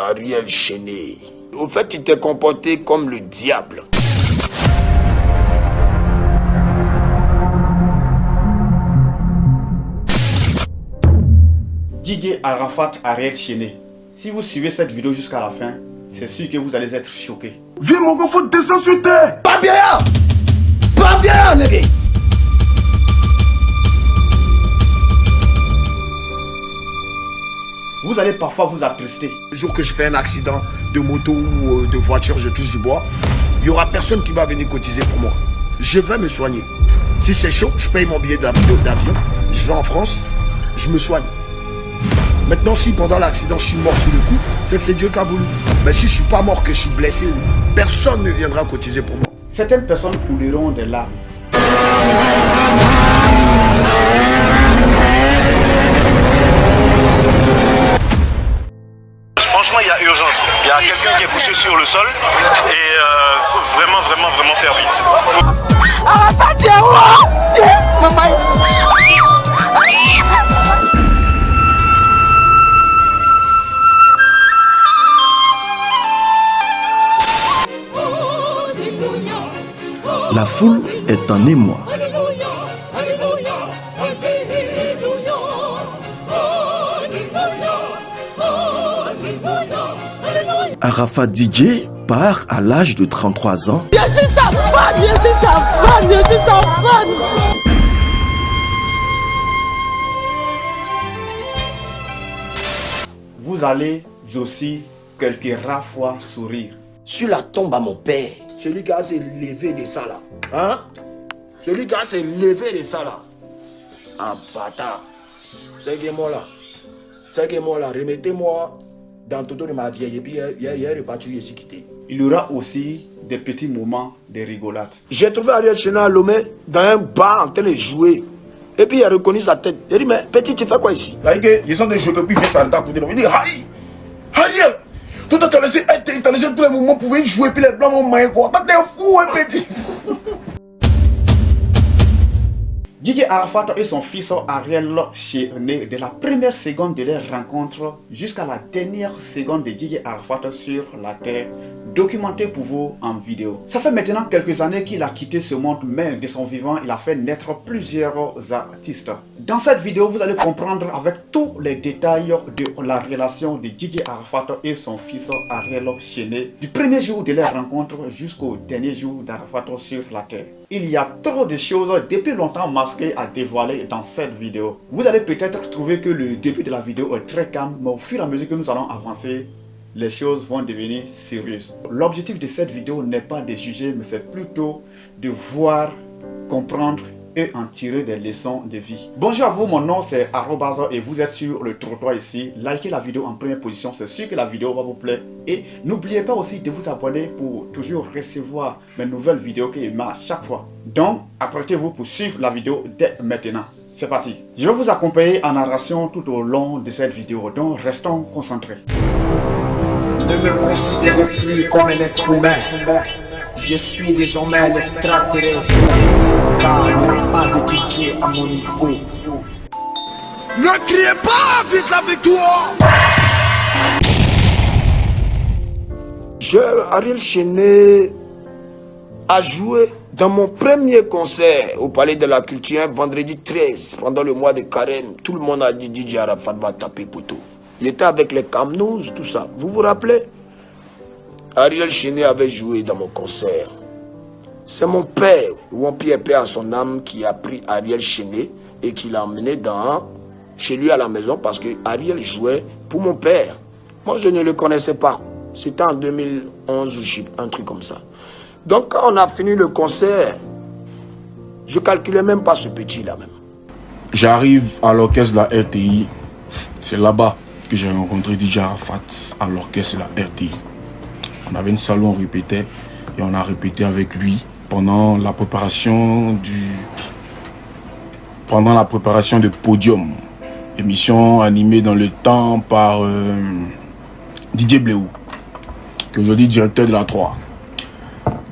Ariel Chené. Au fait, il t'est comporté comme le diable. DJ Arafat Ariel Chené. Si vous suivez cette vidéo jusqu'à la fin, c'est sûr que vous allez être choqués. Viens mon gars, faut descendre sur terre. Pas bien. Pas bien, négé. Vous allez parfois vous attrister. Le jour que je fais un accident de moto ou de voiture, je touche du bois, il n'y aura personne qui va venir cotiser pour moi. Je vais me soigner. Si c'est chaud, je paye mon billet d'avion, je vais en France, je me soigne. Maintenant, si pendant l'accident, je suis mort sous le coup, c'est que c'est Dieu qui a voulu. Mais si je suis pas mort, que je suis blessé, personne ne viendra cotiser pour moi. Certaines personnes couleront des larmes. Franchement, il y a urgence. Il y a quelqu'un qui est couché sur le sol et faut vraiment faire vite. La foule est en émoi. Arafat DJ part à l'âge de 33 ans. Je suis sa fan, je suis sa fan, je suis sa fan. Vous allez aussi quelques rares fois sourire. Sur la tombe à mon père, celui qui a s'est levé de ça là. Hein? Celui qui a s'est levé de ça là. Ah bâtard. C'est que moi là. C'est que moi là. Remettez-moi dans tout de ma vieille. Et puis il y a reparti ici quitté. Il y aura aussi des petits moments de rigolade. J'ai trouvé Ariel Chené à Lomé dans un bar en train de jouer. Et puis il a reconnu sa tête. Il dit mais petit tu fais quoi ici? Ils sont des jeux que puis il fait ça à côté de moi. Il dit Aïe! Ariel! Toi, t'as laissé tous les moments pour venir jouer, puis les blancs vont manger quoi. Toi, t'es fou, hein, petit. DJ Arafat et son fils Ariel Chené, de la première seconde de leur rencontre jusqu'à la dernière seconde de DJ Arafat sur la terre, documenté pour vous en vidéo. Ça fait maintenant quelques années qu'il a quitté ce monde, mais de son vivant, il a fait naître plusieurs artistes. Dans cette vidéo, vous allez comprendre avec tous les détails de la relation de DJ Arafat et son fils Ariel Chené, du premier jour de leur rencontre jusqu'au dernier jour d'Arafat sur la terre. Il y a trop de choses depuis longtemps masquées à dévoiler dans cette vidéo. Vous allez peut-être trouver que le début de la vidéo est très calme, mais au fur et à mesure que nous allons avancer, les choses vont devenir sérieuses. L'objectif de cette vidéo n'est pas de juger, mais c'est plutôt de voir, comprendre et en tirer des leçons de vie. Bonjour à vous, mon nom c'est Arobase et vous êtes sur le trottoir ici. Likez la vidéo en première position, c'est sûr que la vidéo va vous plaire. Et n'oubliez pas aussi de vous abonner pour toujours recevoir mes nouvelles vidéos qui émarrent chaque fois. Donc, apprêtez-vous pour suivre la vidéo dès maintenant. C'est parti. Je vais vous accompagner en narration tout au long de cette vidéo, donc restons concentrés. Ne me considérez plus comme un être humain. Je suis désormais un extraterrestre, car il n'y a pas de DJ à mon niveau. Ne criez pas, vite la victoire! Ariel Chené a joué dans mon premier concert au Palais de la Culture, vendredi 13, pendant le mois de carême. Tout le monde a dit DJ Arafat va taper poteau. Il était avec les Camnous, tout ça. Vous vous rappelez? Ariel Chené avait joué dans mon concert. C'est mon père, Pierre Père à son âme, qui a pris Ariel Chené et qui l'a emmené chez lui à la maison parce que Ariel jouait pour mon père. Moi, je ne le connaissais pas. C'était en 2011 ou un truc comme ça. Donc, quand on a fini le concert, je calculais même pas ce petit-là même. J'arrive à l'orchestre de la RTI. C'est là-bas que j'ai rencontré DJ Arafat à l'orchestre de la RTI. On avait une salle où on répétait et on a répété avec lui pendant la préparation de Podium, émission animée dans le temps par Didier Bléou, qui est aujourd'hui directeur de la 3.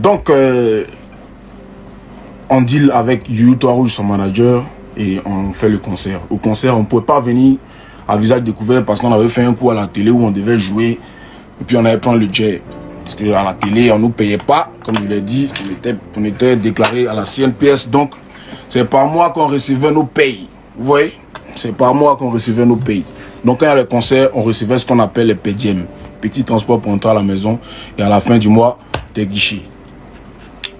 Donc, on deal avec Yu Rouge, son manager, et on fait le concert. Au concert, on ne pouvait pas venir à visage découvert parce qu'on avait fait un coup à la télé où on devait jouer Et puis on allait prendre le jet. Parce qu'à la télé, on ne nous payait pas. Comme je l'ai dit, on était déclaré à la CNPS. Donc, c'est par mois qu'on recevait nos payes. Vous voyez? C'est par mois qu'on recevait nos payes. Donc, quand il y a le concert, on recevait ce qu'on appelle les pédièmes. Petit transport pour entrer à la maison. Et à la fin du mois, t'es guichet.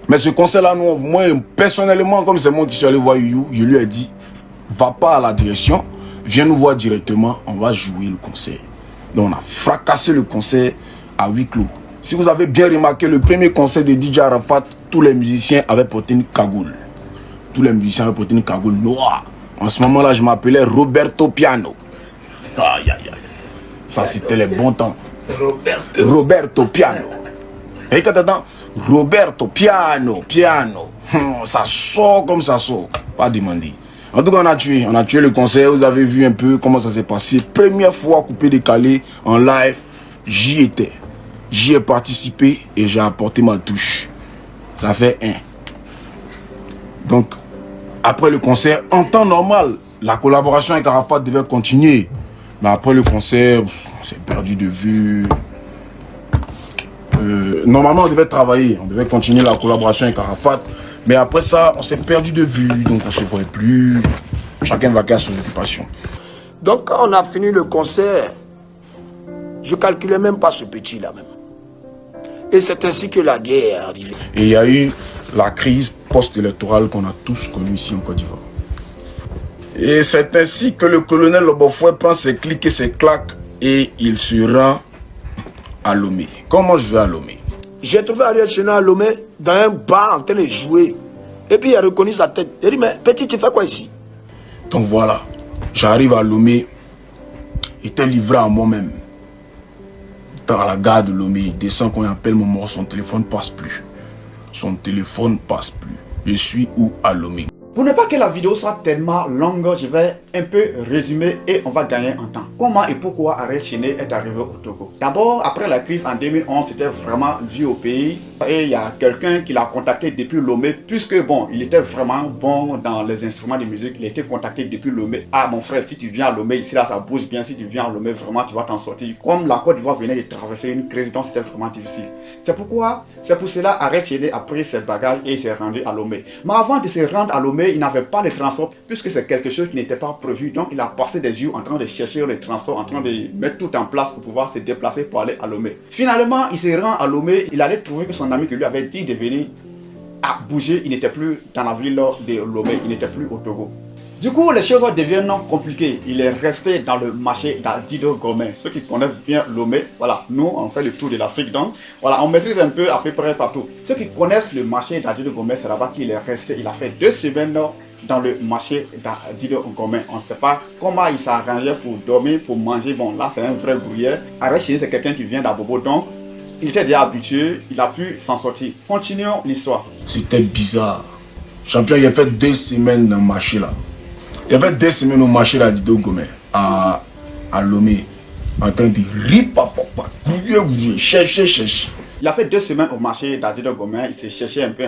Mais ce concert-là, moi, personnellement, comme c'est moi qui suis allé voir Youyou, je lui ai dit, va pas à la direction, viens nous voir directement, on va jouer le concert. Donc, on a fracassé le concert à huis clos. Si vous avez bien remarqué, le premier concert de DJ Arafat, tous les musiciens avaient porté une cagoule. Tous les musiciens avaient porté une cagoule noire. En ce moment-là, je m'appelais Roberto Piano. Aïe, aïe, aïe. Ça, c'était les bons temps. Roberto Piano. Et quand t'entends Roberto Piano, piano, ça sort comme ça sort. Pas demander. En tout cas, on a tué le concert. Vous avez vu un peu comment ça s'est passé. Première fois coupé décalé en live, j'y étais. J'y ai participé et j'ai apporté ma touche. Ça fait 1. Donc, après le concert, en temps normal, la collaboration avec Arafat devait continuer. Mais après le concert, on s'est perdu de vue. Normalement, on devait travailler. On devait continuer la collaboration avec Arafat. Mais après ça, on s'est perdu de vue. Donc, on ne se voit plus. Chacun va à ses occupations. Donc, quand on a fini le concert, je ne calculais même pas ce petit-là même. Et c'est ainsi que la guerre est arrivée. Et il y a eu la crise post-électorale qu'on a tous connue ici en Côte d'Ivoire. Et c'est ainsi que le colonel Lobofoué prend ses clics et ses claques et il se rend à Lomé. Comment je vais à Lomé? J'ai trouvé Ariel Chenal à Lomé dans un bar en train de jouer. Et puis il a reconnu sa tête. Il dit, mais petit, tu fais quoi ici? Donc voilà, j'arrive à Lomé, il était livré à moi-même. Dans la gare de Lomé, il descend quand il appelle mon mort, son téléphone passe plus. Son téléphone passe plus. Je suis où à Lomé? Pour ne pas que la vidéo soit tellement longue, je vais un peu résumer et on va gagner en temps. Comment et pourquoi Ariel Chenal est arrivé au Togo? D'abord, après la crise en 2011, c'était vraiment vu au pays. Et il y a quelqu'un qui l'a contacté depuis Lomé, puisque bon, il était vraiment bon dans les instruments de musique. Il a été contacté depuis Lomé. Ah mon frère, si tu viens à Lomé, ici là ça bouge bien. Si tu viens à Lomé, vraiment tu vas t'en sortir. Comme la Côte d'Ivoire venait de traverser une crise, donc c'était vraiment difficile. C'est pour cela Ariel Chenal a pris ses bagages et il s'est rendu à Lomé. Mais avant de se rendre à Lomé, il n'avait pas de transport puisque c'est quelque chose qui n'était pas prévu. Donc il a passé des jours en train de chercher le transport, en train de mettre tout en place pour pouvoir se déplacer pour aller à Lomé. Finalement, il se rend à Lomé. Il allait trouver que son ami qui lui avait dit de venir à bouger, il n'était plus dans la ville de Lomé, il n'était plus au Togo. Du coup, les choses deviennent compliquées. Il est resté dans le marché d'Adido Gomé. Ceux qui connaissent bien Lomé, voilà, nous on fait le tour de l'Afrique, donc voilà, on maîtrise un peu à peu près partout. Ceux qui connaissent le marché d'Adido Gomé, c'est là-bas qu'il est resté. Il a fait 2 semaines dans le marché d'Adido Gomé. On ne sait pas comment il s'arrangeait pour dormir, pour manger. Bon, là c'est un vrai gruyère. Ariel Chenal, c'est quelqu'un qui vient d'Abobo, donc il était déjà habitué, il a pu s'en sortir. Continuons l'histoire. C'était bizarre. Champion, il a fait 2 semaines dans le marché là. Il y avait 2 semaines au marché d'Adido Gomé, à Lomé, en train de ripapapa, chercher. Il a fait 2 semaines au marché d'Adido Gomé, il s'est cherché un peu.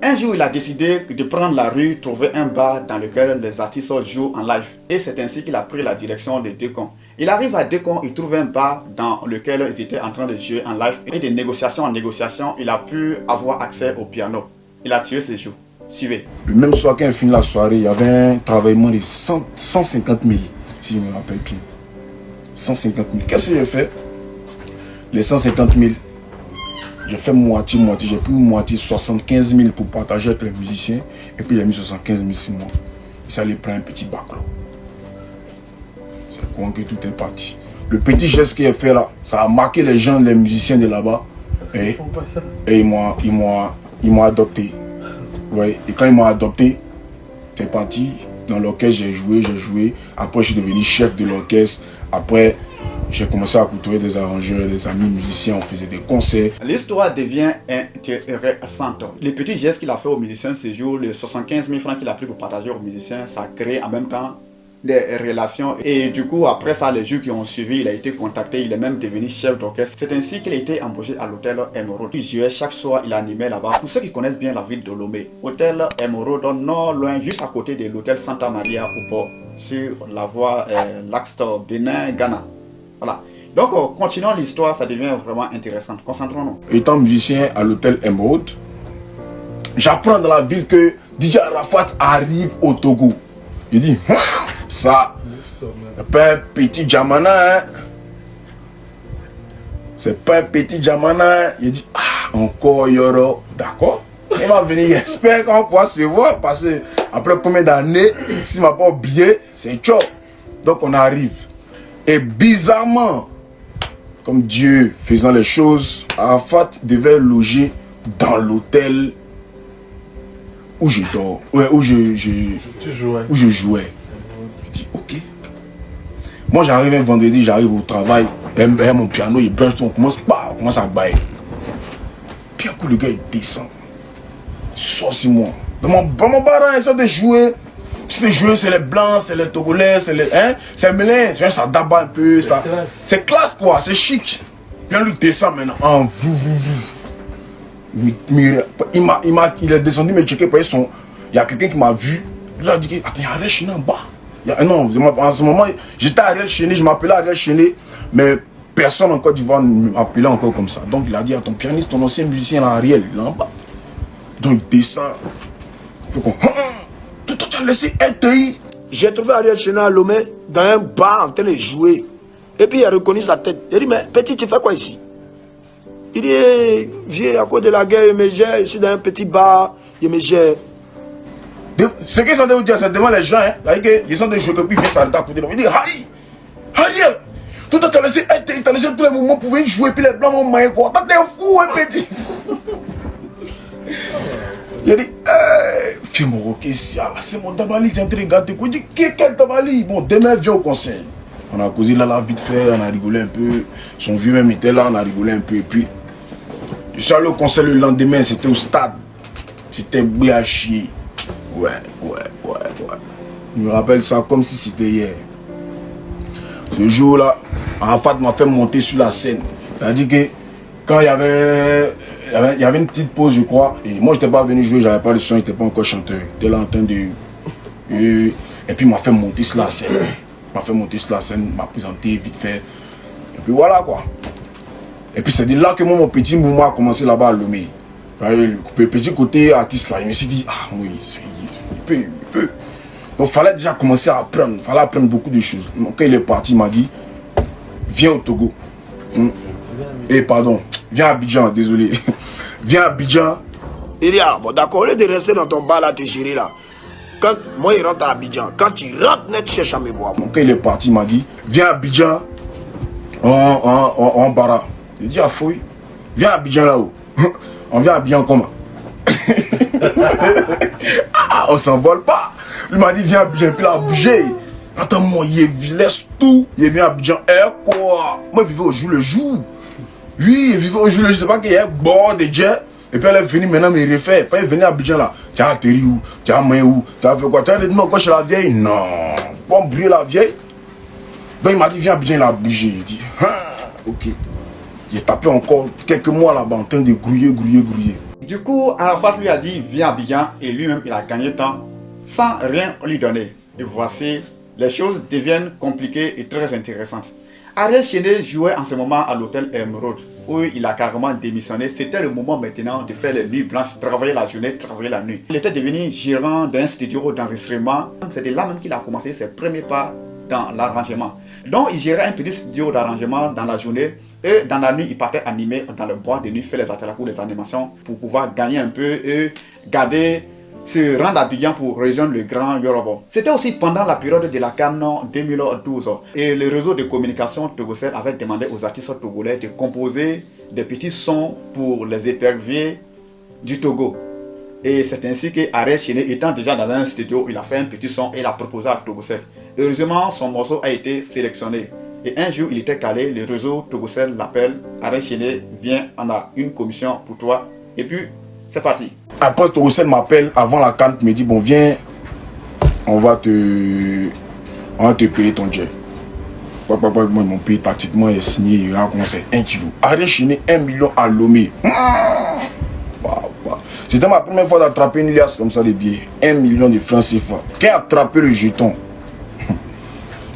Un jour, il a décidé de prendre la rue, trouver un bar dans lequel les artistes jouent en live. Et c'est ainsi qu'il a pris la direction de Dekon. Il arrive à Dekon, il trouve un bar dans lequel ils étaient en train de jouer en live. Et de négociation en négociation, il a pu avoir accès au piano. Il a tué ses jours. Suivez. Le même soir quand il finit la soirée, il y avait un travaillement de 150 000, si je me rappelle bien. 150 000. Qu'est-ce que j'ai fait? Les 150 000, j'ai fait moitié. J'ai pris moitié, 75 000 pour partager avec les musiciens. Et puis il a mis 75 000 sur moi. Et ça allait prendre un petit backlog. C'est comment que tout est parti. Le petit geste qu'il a fait là, ça a marqué les gens, les musiciens de là-bas. Et ils m'ont adopté. Ouais, et quand ils m'ont adopté, c'est parti. Dans l'orchestre, j'ai joué. Après, je suis devenu chef de l'orchestre. Après, j'ai commencé à côtoyer des arrangeurs, des amis musiciens. On faisait des concerts. L'histoire devient intéressante. Les petits gestes qu'il a fait aux musiciens ce jour, les 75 000 francs qu'il a pris pour partager aux musiciens, ça a créé en même temps des relations. Et du coup, après ça, les jours qui ont suivi, il a été contacté, il est même devenu chef d'orchestre. C'est ainsi qu'il a été embauché à l'hôtel Emeraude. Il jouait chaque soir, il animait là-bas. Pour ceux qui connaissent bien la ville de Lomé, hôtel Emeraude, non loin, juste à côté de l'hôtel Santa Maria au port, sur la voie Laxtor, Bénin, Ghana. Voilà. Donc, continuons l'histoire, ça devient vraiment intéressant. Concentrons-nous. Étant musicien à l'hôtel Emerald, j'apprends dans la ville que DJ Arafat arrive au Togo. Je dis, ça, c'est pas un petit Jamana, hein. C'est pas un petit Jamana. Il dit, ah, encore Yoro. D'accord. Il va venir, j'espère qu'on pourra se voir parce que après combien d'années, s'il m'a pas oublié, c'est chaud. Donc on arrive. Et bizarrement, comme Dieu faisant les choses, Arafat devait loger dans l'hôtel où je dors, où je jouais. Je dis, ok. Moi j'arrive un vendredi, j'arrive au travail, mon piano il branche, on commence à bailler. Puis un coup le gars il descend. Soit sur moi. Dans mon bar, il essaie de jouer. C'est les blancs, c'est les togolais, c'est les. Hein? C'est mélange, ça d'abord un peu. C'est classe quoi, c'est chic. Puis lui descend maintenant en vous. Il est descendu me checker par son. Il y a quelqu'un qui m'a vu. Il a dit, attends, il y a Ariel Chené en bas. Non, en ce moment, j'étais Ariel Chené, je m'appelais Ariel Chené, mais personne en Côte d'Ivoire ne m'appelait encore comme ça. Donc il a dit à ton pianiste, ton ancien musicien là, Ariel, il est en bas. Donc il descend. Il faut qu'on. Tu as laissé RTI. J'ai trouvé Ariel Chené à Lomé dans un bar en train de jouer. Et puis il a reconnu sa tête. Il dit, mais petit, tu fais quoi ici? Il dit, viens à cause de la guerre, il me gère. Je suis dans un petit bar, il me gère. Ce qu'ils sont de vous dire, c'est devant les gens. Hein. Ils sont des jeux, puis ils viennent s'arrêter à côté de moi. Il dit, Ariel, tu as laissé RTI, tu as laissé tous les moments pour venir jouer, puis les blancs vont manger quoi. T'es fou, hein, petit. Il a dit, film rocké, c'est mon Dabali, j'ai entré regarder. Il dit, quel Dabali? Bon, demain, viens au conseil. On a causé là, vite fait, on a rigolé un peu. Son vieux même était là, on a rigolé un peu. Et puis, je suis allé au conseil le lendemain, c'était au stade. C'était bien à chier. Ouais. Je me rappelle ça comme si c'était hier. Ce jour-là, Arafat m'a fait monter sur la scène. C'est-à-dire que quand il y avait une petite pause, je crois. Et moi, je n'étais pas venu jouer, j'avais pas de son, il n'était pas encore chanteur. Il était là en train de. Et puis, il m'a fait monter sur la scène. M'a présenté vite fait. Et puis voilà quoi. Et puis, c'est de là que moi, mon petit mouvement a commencé là-bas à Lomé. Le petit côté artiste là, il me s'est dit, ah oui, il peut. Donc, il fallait déjà commencer à apprendre. Il fallait apprendre beaucoup de choses. Donc, quand il est parti, il m'a dit, viens au Togo. Et pardon, viens à Abidjan, désolé. Viens à Abidjan. Il dit, ah bon d'accord, au lieu de rester dans ton bar là, te gérer là. Quand moi il rentre à Abidjan, quand tu rentres net, cherche à me voir. Donc, quand il est parti, il m'a dit, viens à Abidjan en bara. Il dit, ah fouille, viens à Abidjan là-haut. On vient à Abidjan comment? On s'envole pas. Il m'a dit, viens à Abidjan, puis il a bougé. Attends, moi, il laisse tout. Il vient à Abidjan, quoi? Moi, il vivait au jour le jour. Lui, il vivait au jour le jour. Je sais pas qu'il y a un bord de jet. Et puis elle est venue maintenant me refaire. Quand elle est venue à Abidjan là, tu as atterri où? Tu as mangé où? Tu as fait quoi? Tu as dit non, quand je suis la vieille? Non. Bon, brûler la vieille. Donc il m'a dit, viens à Abidjan, il a bougé. Il dit, ok. Il est tapé encore quelques mois là-bas en train de grouiller. Du coup, Arafat lui a dit, viens à Abidjan, et lui-même il a gagné temps sans rien lui donner. Et voici, les choses deviennent compliquées et très intéressantes. Ariel Chené jouait en ce moment à l'hôtel Emerald, où il a carrément démissionné. C'était le moment maintenant de faire les nuits blanches, travailler la journée, travailler la nuit. Il était devenu gérant d'un studio d'enregistrement. C'était là même qu'il a commencé ses premiers pas dans l'arrangement. Donc il gérait un petit studio d'arrangement dans la journée, et dans la nuit il partait animer dans le bois de nuit, faire les ateliers, les animations pour pouvoir gagner un peu et garder, se rendre à Abidjan pour rejoindre le grand Yoruba. C'était aussi pendant la période de la CAN 2012 et le réseau de communication togolais avait demandé aux artistes togolais de composer des petits sons pour les éperviers du Togo. Et c'est ainsi que Ariel Chené, étant déjà dans un studio, il a fait un petit son et l'a proposé à Togocel. Heureusement, son morceau a été sélectionné. Et un jour, il était calé, le réseau Togocel l'appelle, Ariel Chené, viens, on a une commission pour toi. Et puis, c'est parti. Après, Togocel m'appelle avant la CAN, me dit, bon, viens, on va te payer ton jet. Moi, mon pays, tactiquement, est signé, il y a un conseil, 1 kilo. Ariel Chené, 1 million à Lomé. C'était ma première fois d'attraper une liasse comme ça de billets. 1 million de francs CFA. Qui a attrapé le jeton?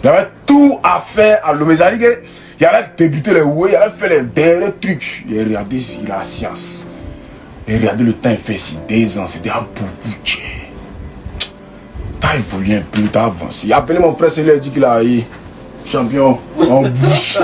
J'avais tout à faire à Lomé. Il Il allait débuter les ouais, il allait faire les derniers trucs. Il a regardé il a la science. Il a regardé le temps, il fait ici 2 ans, c'était un beaucoup. T'as évolué un peu, t'as avancé. Il a appelé mon frère, c'est lui, il a dit qu'il a eu champion en bouche.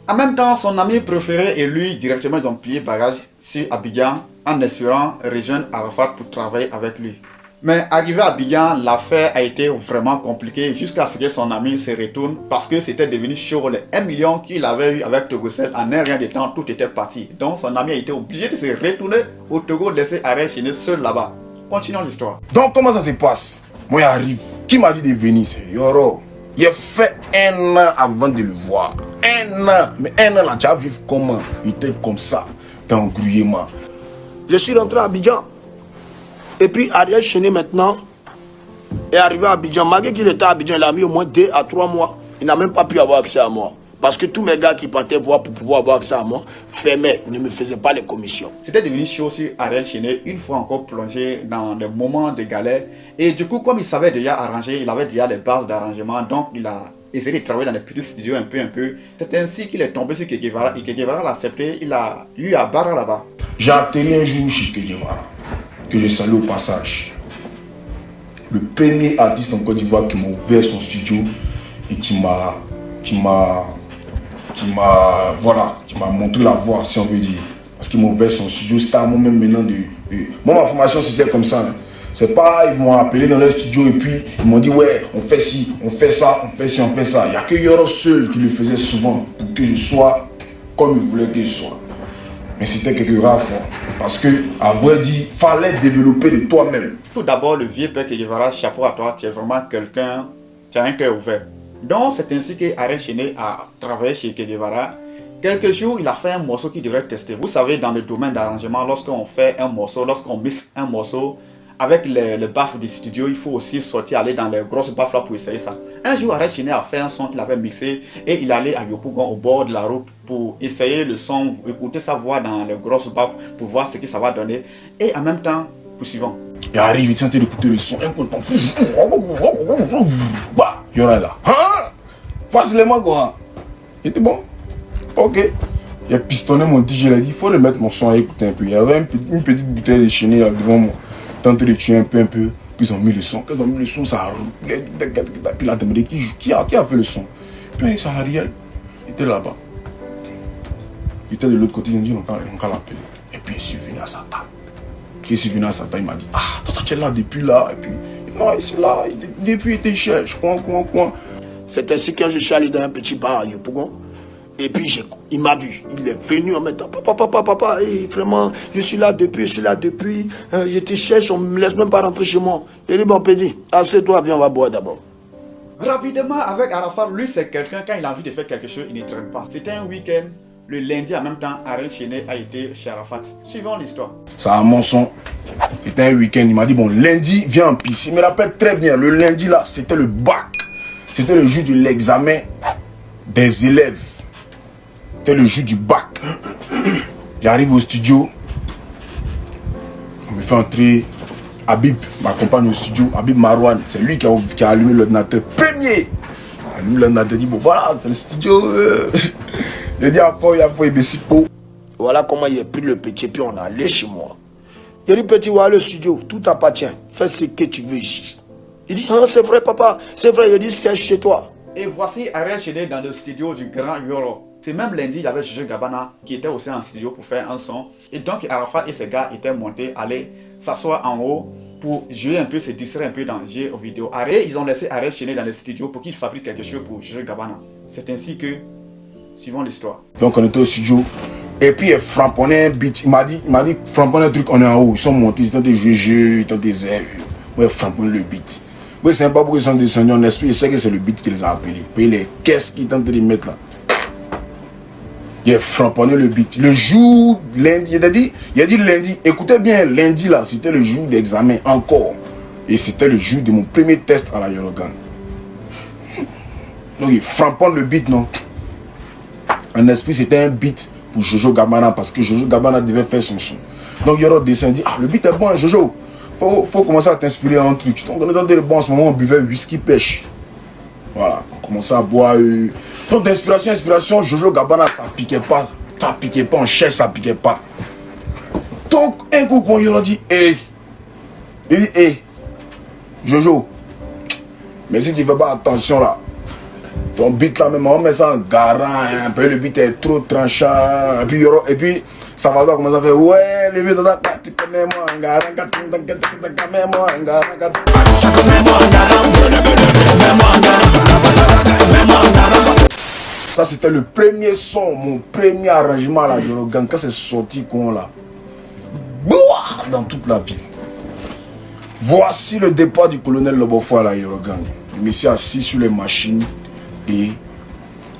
En même temps, son ami préféré et lui, directement, ils ont plié bagage sur Abidjan en espérant rejoindre Arafat pour travailler avec lui. Mais arrivé à Abidjan, l'affaire a été vraiment compliquée jusqu'à ce que son ami se retourne parce que c'était devenu chaud. Les 1 million qu'il avait eu avec Togocel, en un rien de temps, tout était parti. Donc son ami a été obligé de se retourner au Togo, laisser Ariel Chéné seul là-bas. Continuons l'histoire. Donc comment ça se passe? Moi j'arrive. Qui m'a dit de venir? C'est Yoro. Il a fait 1 an avant de le voir. 1 an. Mais 1 an là, tu as vu comment? Il était comme ça, dans l'engrouillement. Je suis rentré à Abidjan. Et puis Ariel Chéné maintenant est arrivé à Abidjan. Malgré qu'il était à Abidjan, il a mis au moins 2 à 3 mois. Il n'a même pas pu avoir accès à moi. Parce que tous mes gars qui partaient voir pour pouvoir avoir accès à moi, fermaient, ne me faisaient pas les commissions. C'était devenu chaud sur Ariel Chéné, une fois encore plongé dans des moments de galère. Et du coup, comme il savait déjà arranger, il avait déjà les bases d'arrangement, donc il a essayé de travailler dans les petits studios un peu. C'est ainsi qu'il est tombé sur Che Guevara, et Che Guevara l'a accepté, il a eu à Barra là-bas. J'ai atterri un jour chez Che Guevara, que je salue au passage. Le premier artiste en Côte d'Ivoire qui m'a ouvert son studio et qui m'a montré la voie, si on veut dire. Parce qu'il m'a ouvert son studio, c'était à moi même maintenant de... Moi, ma formation, c'était comme ça. C'est pas, ils m'ont appelé dans leur studio et puis ils m'ont dit, ouais, on fait ci, on fait ça, on fait ci, on fait ça. Il n'y a que Yoro seul qui le faisait souvent pour que je sois comme il voulait que je sois. Mais c'était quelque rares fois. Parce que, à vrai dire, fallait développer de toi-même. Tout d'abord, le vieux père Che Guevara, chapeau à toi, tu es vraiment quelqu'un, tu as un cœur ouvert. Donc, c'est ainsi que Ariel Chéné a travaillé chez Che Guevara. Quelques jours, il a fait un morceau qu'il devrait tester. Vous savez, dans le domaine d'arrangement, lorsqu'on fait un morceau, lorsqu'on mixe un morceau, avec les baffes du studio, il faut aussi sortir, aller dans les grosses baffes là pour essayer ça. Un jour, Ariel Chéné a fait un son qu'il avait mixé et il allait à Yopougon au bord de la route pour essayer le son, écouter sa voix dans les grosses baffes pour voir ce que ça va donner. Et en même temps, poursuivons. Il arrive, il sentait d'écouter le son, un coup de temps. Bah, il y en a là. Hein? Facilement quoi. Il était bon. Ok. Il a pistonné mon DJ, il a dit, il faut le mettre mon son à écouter un peu. Il y avait une petite bouteille de Chéné devant moi. Tenté de tuer un peu. Puis ils ont mis le son. Quand ils ont mis le son, ça a roulé. Puis il a demandé qui a fait le son. Puis il a dit, c'est Ariel. Il était là-bas. Il était de l'autre côté, il a dit, on va l'appeler. Et puis il suis venu à sa table. Quand il est venu à sa table, il m'a dit, ah, toi tu es là depuis là. Et puis, non, il est là. Depuis il était cherche. Quoi. C'est ainsi que je suis allé dans un petit bar à Yopougon. Et puis il m'a vu, il est venu en même temps. Papa, vraiment, je suis là depuis, je te cherche, on ne me laisse même pas rentrer chez moi. Il dit, bon, Pédi, assieds-toi, viens, on va boire d'abord. Rapidement, avec Arafat, lui, c'est quelqu'un, quand il a envie de faire quelque chose, il ne traîne pas. C'était un week-end, le lundi en même temps, Ariel Chéné a été chez Arafat. Suivons l'histoire. Ça a mon son. C'était un week-end, il m'a dit, bon, lundi, viens en piste. Il me rappelle très bien, le lundi là, c'était le bac. C'était le jour de l'examen des élèves. C'était le jour du bac. J'arrive au studio. On me fait entrer. Habib m'accompagne au studio. Habib Marouane, c'est lui qui a allumé l'ordinateur. Premier. Il a allumé l'ordinateur. Il dit, bon voilà, c'est le studio. Il a dit, il a fait Bessipo. Voilà comment il a pris le petit, puis on est allé chez moi. Il a dit, petit, voilà le studio, tout appartient. Fais ce que tu veux ici. Il dit, ah, c'est vrai, papa, c'est vrai. Il dit, c'est chez toi. Et voici Ariel Chéné dans le studio du grand Yoro. C'est même lundi, il y avait Jojo Gabana qui était aussi en studio pour faire un son. Et donc Arafat et ses gars étaient montés, aller s'asseoir en haut pour jouer un peu, se distraire un peu dans le jeu aux vidéos. Et ils ont laissé Ariel Chéné dans le studio pour qu'il fabrique quelque chose pour Jojo Gabana. C'est ainsi que, suivons l'histoire. Donc on était au studio. Et puis il frapponnait un beat. Il m'a dit, frapponnait un truc, on est en haut. Ils sont montés, ils étaient des jeux, ils étaient des airs. Ouais, frapponnait le beat. Oui, c'est pas pour qu'ils sont descendus en esprit, il sait que c'est le beat qui les a appelés. Puis les caisses qu'ils tentent de mettre là. Il a framponné le beat. Le jour, lundi, il a dit lundi, écoutez bien, lundi là, c'était le jour d'examen encore. Et c'était le jour de mon premier test à la Yorogan. Donc il framponne le beat, non. En esprit, c'était un beat pour Jojo Gabana parce que Jojo Gabana devait faire son son. Donc Yoro descend, dit, ah, le beat est bon, Jojo. Faut commencer à t'inspirer en truc. Donc on est dans le bon en ce moment, on buvait whisky pêche. Voilà, on commençait à boire Donc d'inspiration, Jojo Gabana, ça piquait pas en chair, ça piquait pas. Donc un coup qu'on lui a dit, il dit, Jojo, mais si tu ne fais pas attention là, ton beat là même, on met ça en garant, un peu le beat est trop tranchant, et puis ça va donc commencer à faire, ouais, le beat là, mets-moi en garant, mets-moi en garant. Ça c'était le premier son, mon premier arrangement là, Yorogang, quand c'est sorti con là, dans toute la ville. Voici le départ du colonel Lobofoy à la Yorogang. Le monsieur assis sur les machines et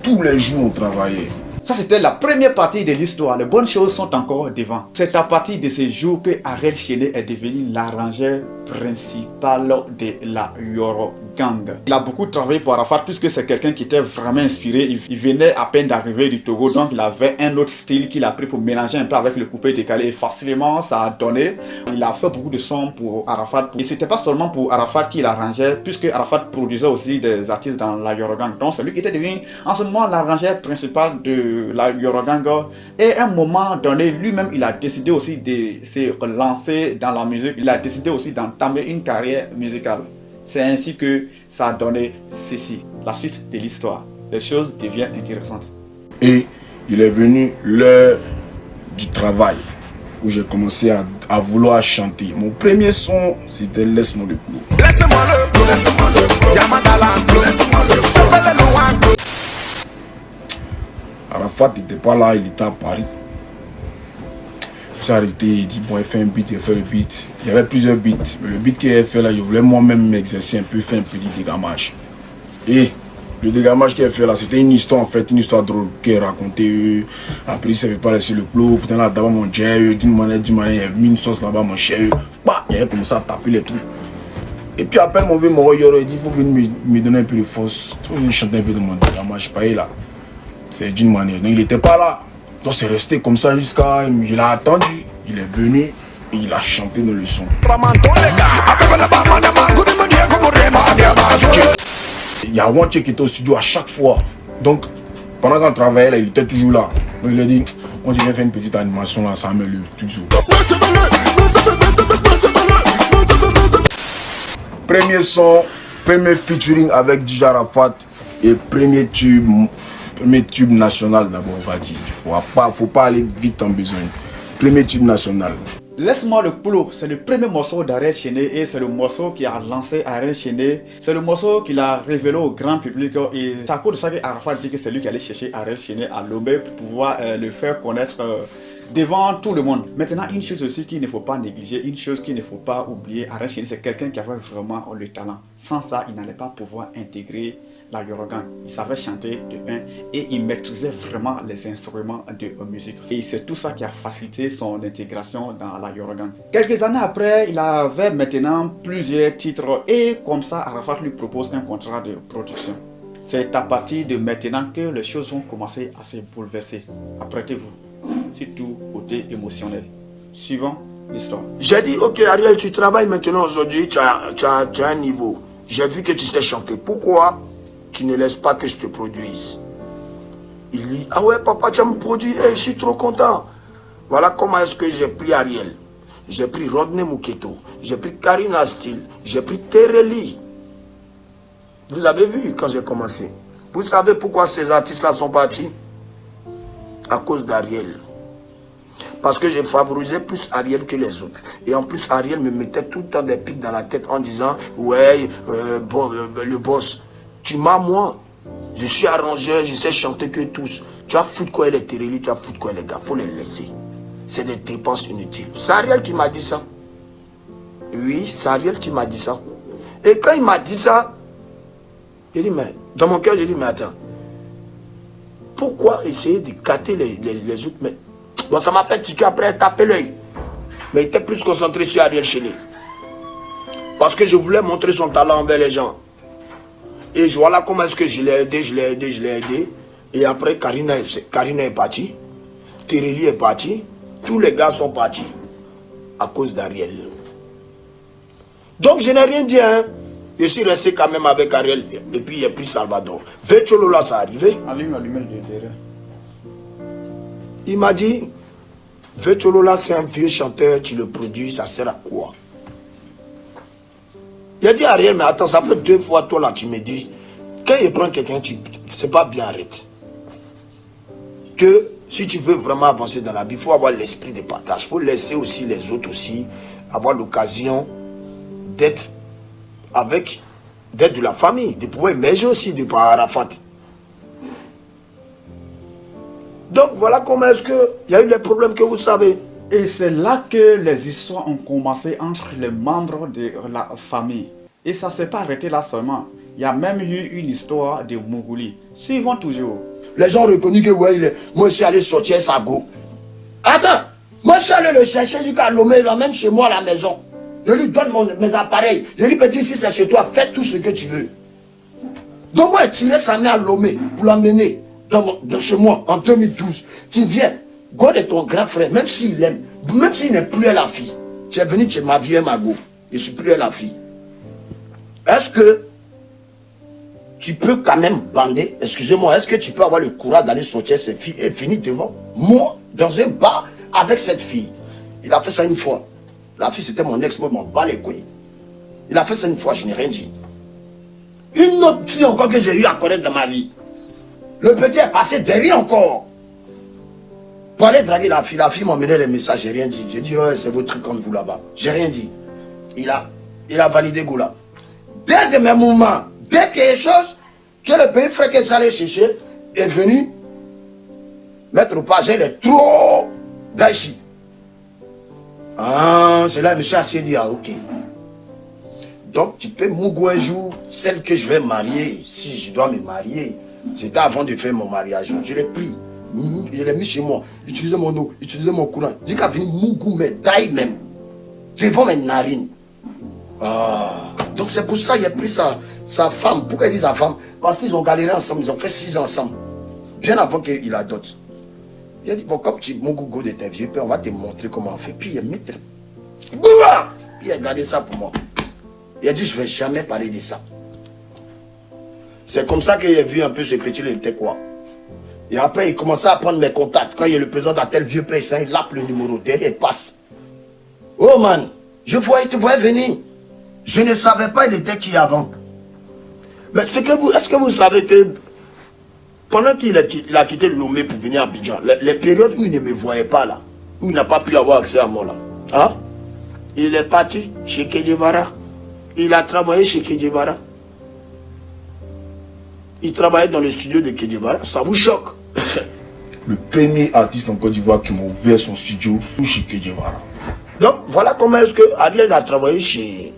tous les jours on travaillait. Ça, c'était la première partie de l'histoire. Les bonnes choses sont encore devant. C'est à partir de ces jours que Ariel Chéné est devenu l'arrangeur principal de la Yorogang. Il a beaucoup travaillé pour Arafat puisque c'est quelqu'un qui était vraiment inspiré. Il venait à peine d'arriver du Togo, donc il avait un autre style qu'il a pris pour mélanger un peu avec le coupé décalé. Et facilement, ça a donné. Il a fait beaucoup de sons pour Arafat. Et c'était pas seulement pour Arafat qu'il arrangeait, puisque Arafat produisait aussi des artistes dans la Yorogang. Donc c'est lui qui était devenu en ce moment l'arrangeur principal de la Yorogang. Et à un moment donné, lui-même, il a décidé aussi de se relancer dans la musique. Il a décidé aussi d'entamer une carrière musicale. C'est ainsi que ça a donné ceci, la suite de l'histoire. Les choses deviennent intéressantes. Et il est venu l'heure du travail, où j'ai commencé à vouloir chanter. Mon premier son, c'était Laisse-moi le clou. Laisse-moi le clou, laisse-moi le clou. Yamadala, laisse-moi le clou. Arafat n'était pas là, il était à Paris. J'ai arrêté, il dit bon, il fait un beat, il fait le beat. Il y avait plusieurs beats, mais le beat qu'il avait fait là, je voulais moi-même m'exercer un peu, faire un petit dégamage. Et le dégamage qu'il a fait là, c'était une histoire en fait, une histoire drôle qu'il a racontée. Après, il ne savait pas laisser le clou, putain là, d'abord mon dieu, d'une manière, il y a mis une sauce là-bas, mon cher. Bah, il avait commencé à taper les trucs. Et puis après, mon vieux Moroyoro, il dit il faut venir me donner un peu de force, il faut venir chanter un peu de mon dégamage, pas là. C'est d'une manière. Donc il n'était pas là. Donc c'est resté comme ça jusqu'à... Il a attendu. Il est venu et il a chanté dans le son. Il y a Wanche qui était au studio à chaque fois. Donc pendant qu'on travaillait là, il était toujours là. Donc il a dit, on devait faire une petite animation là, ça met le toujours. Premier son, premier featuring avec DJ Arafat et premier tube national d'abord, on va dire. Faut pas aller vite en besoin. Premier tube national. Laisse-moi le clou, c'est le premier morceau d'Ariel Chéné et c'est le morceau qui a lancé Ariel Chéné. C'est le morceau qu'il a révélé au grand public et c'est à cause de ça qu'Arafat dit que c'est lui qui allait chercher Ariel Chéné à Lomé pour pouvoir le faire connaître devant tout le monde. Maintenant, une chose aussi qu'il ne faut pas négliger, une chose qu'il ne faut pas oublier, Ariel Chéné, c'est quelqu'un qui avait vraiment le talent. Sans ça, il n'allait pas pouvoir intégrer la Yorogang. Il savait chanter de 1 et il maîtrisait vraiment les instruments de musique. Et c'est tout ça qui a facilité son intégration dans la Yorogang. Quelques années après, il avait maintenant plusieurs titres et comme ça, Arafat lui propose un contrat de production. C'est à partir de maintenant que les choses ont commencé à se bouleverser. Apprêtez-vous, surtout côté émotionnel. Suivant l'histoire. J'ai dit, ok Ariel, tu travailles maintenant aujourd'hui, tu as un niveau. J'ai vu que tu sais chanter. Pourquoi tu ne laisses pas que je te produise? Il dit, ah ouais papa, tu vas me produire, je suis trop content. Voilà comment est-ce que j'ai pris Ariel. J'ai pris Rodney Muketo, j'ai pris Karina Steele, j'ai pris Tereli. Vous avez vu quand j'ai commencé. Vous savez pourquoi ces artistes-là sont partis? À cause d'Ariel. Parce que j'ai favorisé plus Ariel que les autres. Et en plus, Ariel me mettait tout le temps des pics dans la tête en disant, ouais, le boss, tu m'as moi. Je suis arrangeur, je sais chanter que tous. Tu vas foutre quoi les Tereli, tu vas foutre quoi les gars, faut les laisser. C'est des dépenses inutiles. C'est Ariel qui m'a dit ça. Oui, c'est Ariel qui m'a dit ça. Et quand il m'a dit ça, j'ai dit, mais dans mon cœur, j'ai dit, mais attends. Pourquoi essayer de gâter les autres? Mais bon, ça m'a fait tiquer après taper l'œil. Mais il était plus concentré sur Ariel Chéné. Parce que je voulais montrer son talent envers les gens. Et voilà comment est-ce que je l'ai aidé. Et après, Karina est partie. Tereli est parti. Tous les gars sont partis. À cause d'Ariel. Donc, je n'ai rien dit. Hein. Je suis resté quand même avec Ariel. Et puis, il a pris Salvador. Vecholola, ça arrivé. Allume le derrière. Il m'a dit, Vecholola, c'est un vieux chanteur, tu le produis, ça sert à quoi? Il a dit, Ariel, mais attends, ça fait 2 fois, toi, là, tu me dis, quand il prend quelqu'un, c'est pas bien, arrête. Que si tu veux vraiment avancer dans la vie, il faut avoir l'esprit de partage. Il faut laisser aussi les autres aussi avoir l'occasion d'être de la famille, de pouvoir émerger aussi de par Arafat. Donc voilà comment est-ce qu'il y a eu les problèmes que vous savez. Et c'est là que les histoires ont commencé entre les membres de la famille. Et ça ne s'est pas arrêté là seulement. Il y a même eu une histoire de Mougouli. Suivons toujours. Les gens ont reconnu que ouais, moi je suis allé sortir Sago. Attends, moi je suis allé le chercher jusqu'à Lomé, il l'emmène chez moi à la maison. Je lui donne mes appareils. Je lui dis, si c'est chez toi, fais tout ce que tu veux. Donc moi, je tirais sa mère à Lomé pour l'emmener chez moi en 2012. Tu viens, God est ton grand frère, même s'il aime, même s'il n'est plus à la fille. Tu es venu chez ma vieille Mago, je ne suis plus à la fille. Est-ce que tu peux quand même bander, excusez-moi, est-ce que tu peux avoir le courage d'aller sortir cette fille et finir devant moi, dans un bar, avec cette fille? Il a fait ça une fois. La fille, c'était mon ex, moi, je m'en bats les couilles. Il a fait ça une fois, je n'ai rien dit. Une autre fille encore que j'ai eu à connaître dans ma vie. Le petit est passé derrière encore. Pour aller draguer la fille m'a mené les messages, j'ai rien dit. J'ai dit, ouais, c'est votre truc comme vous là-bas. J'ai rien dit. Il a validé Goula. Dès de mes moments, dès qu'il y a quelque chose que le pays frère que ça allait chercher est venu mettre au pas, il est trop d'ici. Ah, c'est là que je me suis assis et dit, ah ok. Donc tu peux Mougou un jour, celle que je vais marier, si je dois me marier, c'était avant de faire mon mariage. Je l'ai pris, je l'ai mis chez moi, utilisé mon eau, utilisé mon courant. Je dis qu'à venir Mougou, mais taille même, devant mes narines. Ah, donc c'est pour ça qu'il a pris sa femme. Pourquoi il dit sa femme? Parce qu'ils ont galéré ensemble, ils ont fait 6 ans ensemble. Bien avant qu'il adopte. Il a dit, bon, comme tu Mougou de tes vieux pères, on va te montrer comment on fait. Puis il a mis. Puis il a gardé ça pour moi. Il a dit, je ne vais jamais parler de ça. C'est comme ça qu'il a vu un peu ce petit, il était quoi. Et après, il commençait à prendre mes contacts. Quand il y a le président d'un tel vieux père, il appelle le numéro. Derrière, il passe. Oh man, je voyais, tu voyais venir. Je ne savais pas il était qui avant. Mais est-ce que vous savez que pendant qu'il a quitté Lomé pour venir à Abidjan, les périodes où il ne me voyait pas là, où il n'a pas pu avoir accès à moi là, hein? Il est parti chez Kedjevara. Il a travaillé chez Kedjevara. Il travaillait dans le studio de Kedjevara. Ça vous choque? Le premier artiste en Côte d'Ivoire qui m'a ouvert son studio chez Kedjevara. Donc voilà comment est-ce que Ariel a travaillé chez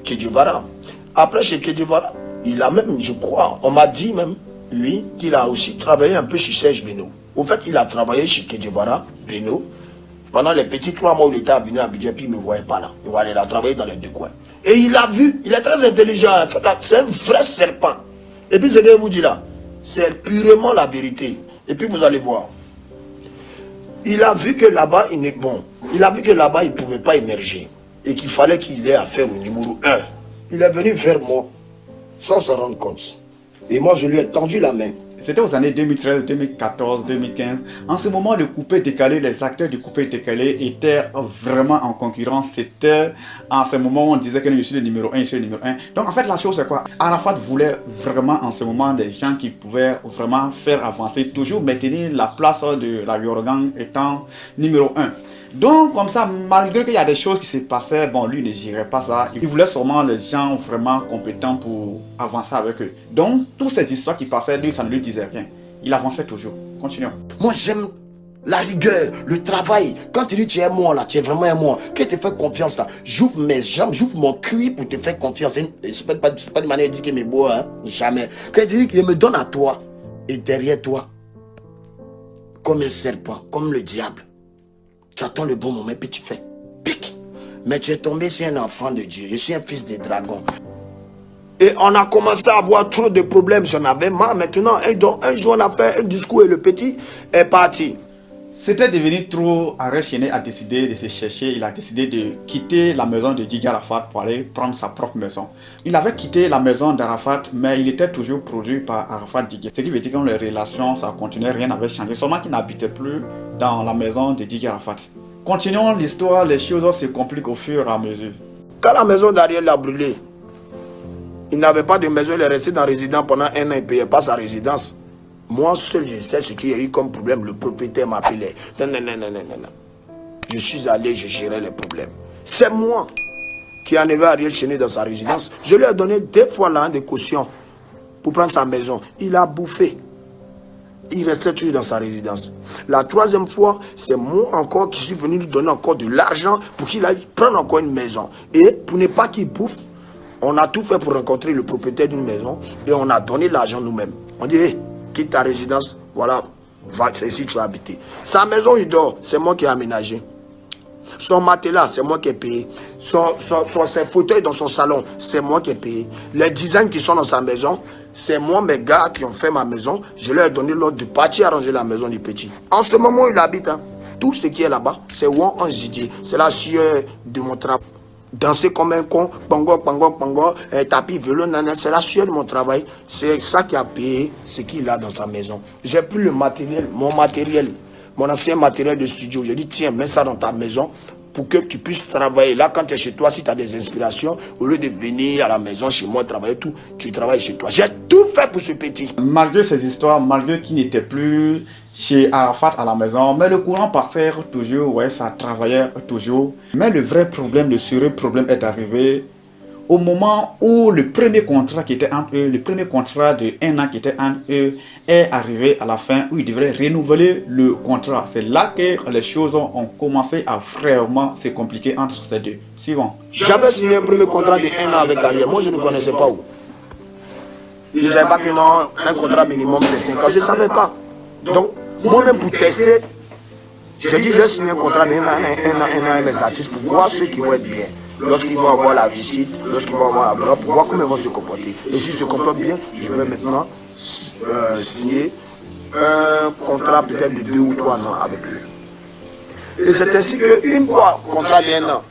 Kedjevara. Après chez Kedjevara, il a même, je crois, on m'a dit même, lui, qu'il a aussi travaillé un peu chez Serge Beno. Au fait, il a travaillé chez Kedjevara, Beno, pendant les petits 3 mois où il était venu à Abidjan, puis il ne me voyait pas là. Il a travaillé dans les 2 coins. Et il a vu, il est très intelligent, en fait, c'est un vrai serpent. Et puis ce que je vous dis là, c'est purement la vérité. Et puis vous allez voir. Il a vu que là-bas, il n'est bon. Il a vu que là-bas, il ne pouvait pas émerger. Et qu'il fallait qu'il ait affaire au numéro 1. Il est venu vers moi, sans s'en rendre compte. Et moi, je lui ai tendu la main. C'était aux années 2013, 2014, 2015. En ce moment, le coupé décalé, les acteurs du coupé décalé étaient vraiment en concurrence. C'était en ce moment où on disait que je suis le numéro 1, je suis le numéro 1. Donc en fait, la chose c'est quoi? Arafat voulait vraiment en ce moment des gens qui pouvaient vraiment faire avancer, toujours maintenir la place de la Yorgang étant numéro 1. Donc comme ça, malgré qu'il y a des choses qui se passaient, bon, lui ne gérait pas ça. Il voulait seulement les gens vraiment compétents pour avancer avec eux. Donc toutes ces histoires qui passaient, lui, ça ne lui disait rien. Il avançait toujours. Continuons. Moi, j'aime la rigueur, le travail. Quand tu dis tu es moi là, tu es vraiment un moi. Que te fais confiance là. J'ouvre mes jambes, j'ouvre mon cuir pour te faire confiance. C'est pas une manière de dire que mes beaux, hein. Jamais. Quand tu dis qu'il me donne à toi et derrière toi, comme un serpent, comme le diable. Tu attends le bon moment, puis tu fais pique. Mais tu es tombé sur un enfant de Dieu. Je suis un fils de dragon. Et on a commencé à avoir trop de problèmes. J'en avais marre. Maintenant, un jour, on a fait un discours et le petit est parti. C'était devenu trop. Arrêt Chené a décidé de se chercher. Il a décidé de quitter la maison de Didier Arafat pour aller prendre sa propre maison. Il avait quitté la maison d'Arafat, mais il était toujours produit par Arafat Didier. Ce qui veut dire que les relations, ça continuait, rien n'avait changé. Seulement qu'il n'habitait plus dans la maison de Didier Arafat. Continuons l'histoire, les choses se compliquent au fur et à mesure. Quand la maison d'Ariel a brûlé, il n'avait pas de maison, il est resté dans résidence pendant 1 an, il ne payait pas sa résidence. Moi seul, je sais ce qu'il y a eu comme problème. Le propriétaire m'appelait. Non. Je suis allé, je gérais les problèmes. C'est moi qui en avais Ariel Chené dans sa résidence. Je lui ai donné 2 fois l'an de caution pour prendre sa maison. Il a bouffé. Il restait toujours dans sa résidence. La 3e fois, c'est moi encore qui suis venu lui donner encore de l'argent pour qu'il aille prendre encore une maison. Et pour ne pas qu'il bouffe, on a tout fait pour rencontrer le propriétaire d'une maison et on a donné l'argent nous-mêmes. On dit, hey, quitte ta résidence, voilà, va, c'est ici que tu vas habiter. Sa maison, il dort, c'est moi qui ai aménagé. Son matelas, c'est moi qui ai payé. Ses fauteuils dans son salon, c'est moi qui ai payé. Les designs qui sont dans sa maison, c'est moi, mes gars qui ont fait ma maison. Je leur ai donné l'ordre de partir arranger la maison du petit. En ce moment, il habite. Hein. Tout ce qui est là-bas, c'est Wan Anjidie. C'est la sueur de mon travail. Danser comme un con, pango, tapis, vélo, nana, c'est la sueur de mon travail. C'est ça qui a payé ce qu'il a dans sa maison. J'ai pris le matériel, mon ancien matériel de studio. J'ai dit, tiens, mets ça dans ta maison pour que tu puisses travailler. Là, quand tu es chez toi, si tu as des inspirations, au lieu de venir à la maison, chez moi, travailler tout, tu travailles chez toi. J'ai tout fait pour ce petit. Malgré ces histoires, malgré qu'il n'était plus chez Arafat à la maison, mais le courant passait toujours, ouais, ça travaillait toujours. Mais le vrai problème, le sérieux problème est arrivé au moment où le premier contrat qui était entre eux, le premier contrat de 1 an qui était entre eux, est arrivé à la fin où ils devraient renouveler le contrat. C'est là que les choses ont commencé à vraiment se compliquer entre ces deux. Suivant. J'avais signé un premier contrat de 1 an avec Ariel. Moi, je ne connaissais pas où. Je ne savais pas que non, un contrat minimum c'est 5 ans. Je ne savais pas. Donc, moi-même pour tester, j'ai dit je vais signer un contrat de 1 an avec les artistes pour voir ceux qui vont être bien. Lorsqu'ils vont avoir la visite, lorsqu'ils vont avoir la bloc, pour voir comment ils vont se comporter. Et s'ils se comportent bien, je vais maintenant signer un contrat peut-être de 2 ou 3 ans avec lui. Et c'est ainsi qu'une fois, contrat de 1 an,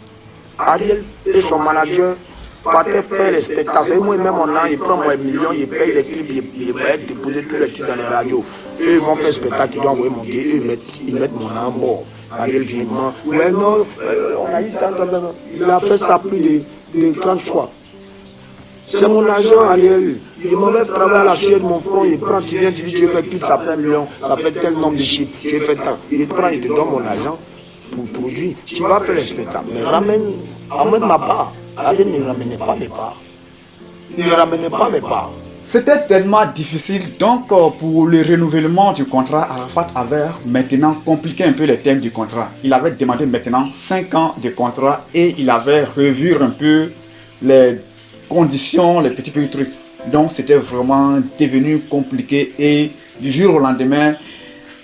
Ariel et son manager partaient faire les spectacles. Et moi-même, il prend moi 1 million, il paye les clips, il va déposer tous les trucs dans les radios. Eux, ils vont faire spectacle, ils doivent envoyer mon gars, ils mettent mon âme mort. Ariel vient, ouais, non, on a eu tant. Il a fait ça plus de 30 fois. C'est mon agent, Ariel. Il m'enlève travailler à la sueur de mon front, il prend, tu viens, tu dis, tu fais clip, ça fait 1 million, ça fait tel nombre de chiffres, j'ai fait tant. Il prend, il te donne mon argent pour produire. Tu vas faire les spectacles, mais amène ma part. Ariel ne ramenait pas mes parts. Il ne ramenait pas mes parts. C'était tellement difficile, donc pour le renouvellement du contrat, Arafat avait maintenant compliqué un peu les termes du contrat. Il avait demandé maintenant 5 ans de contrat et il avait revu un peu les conditions, les petits trucs. Donc c'était vraiment devenu compliqué et du jour au lendemain,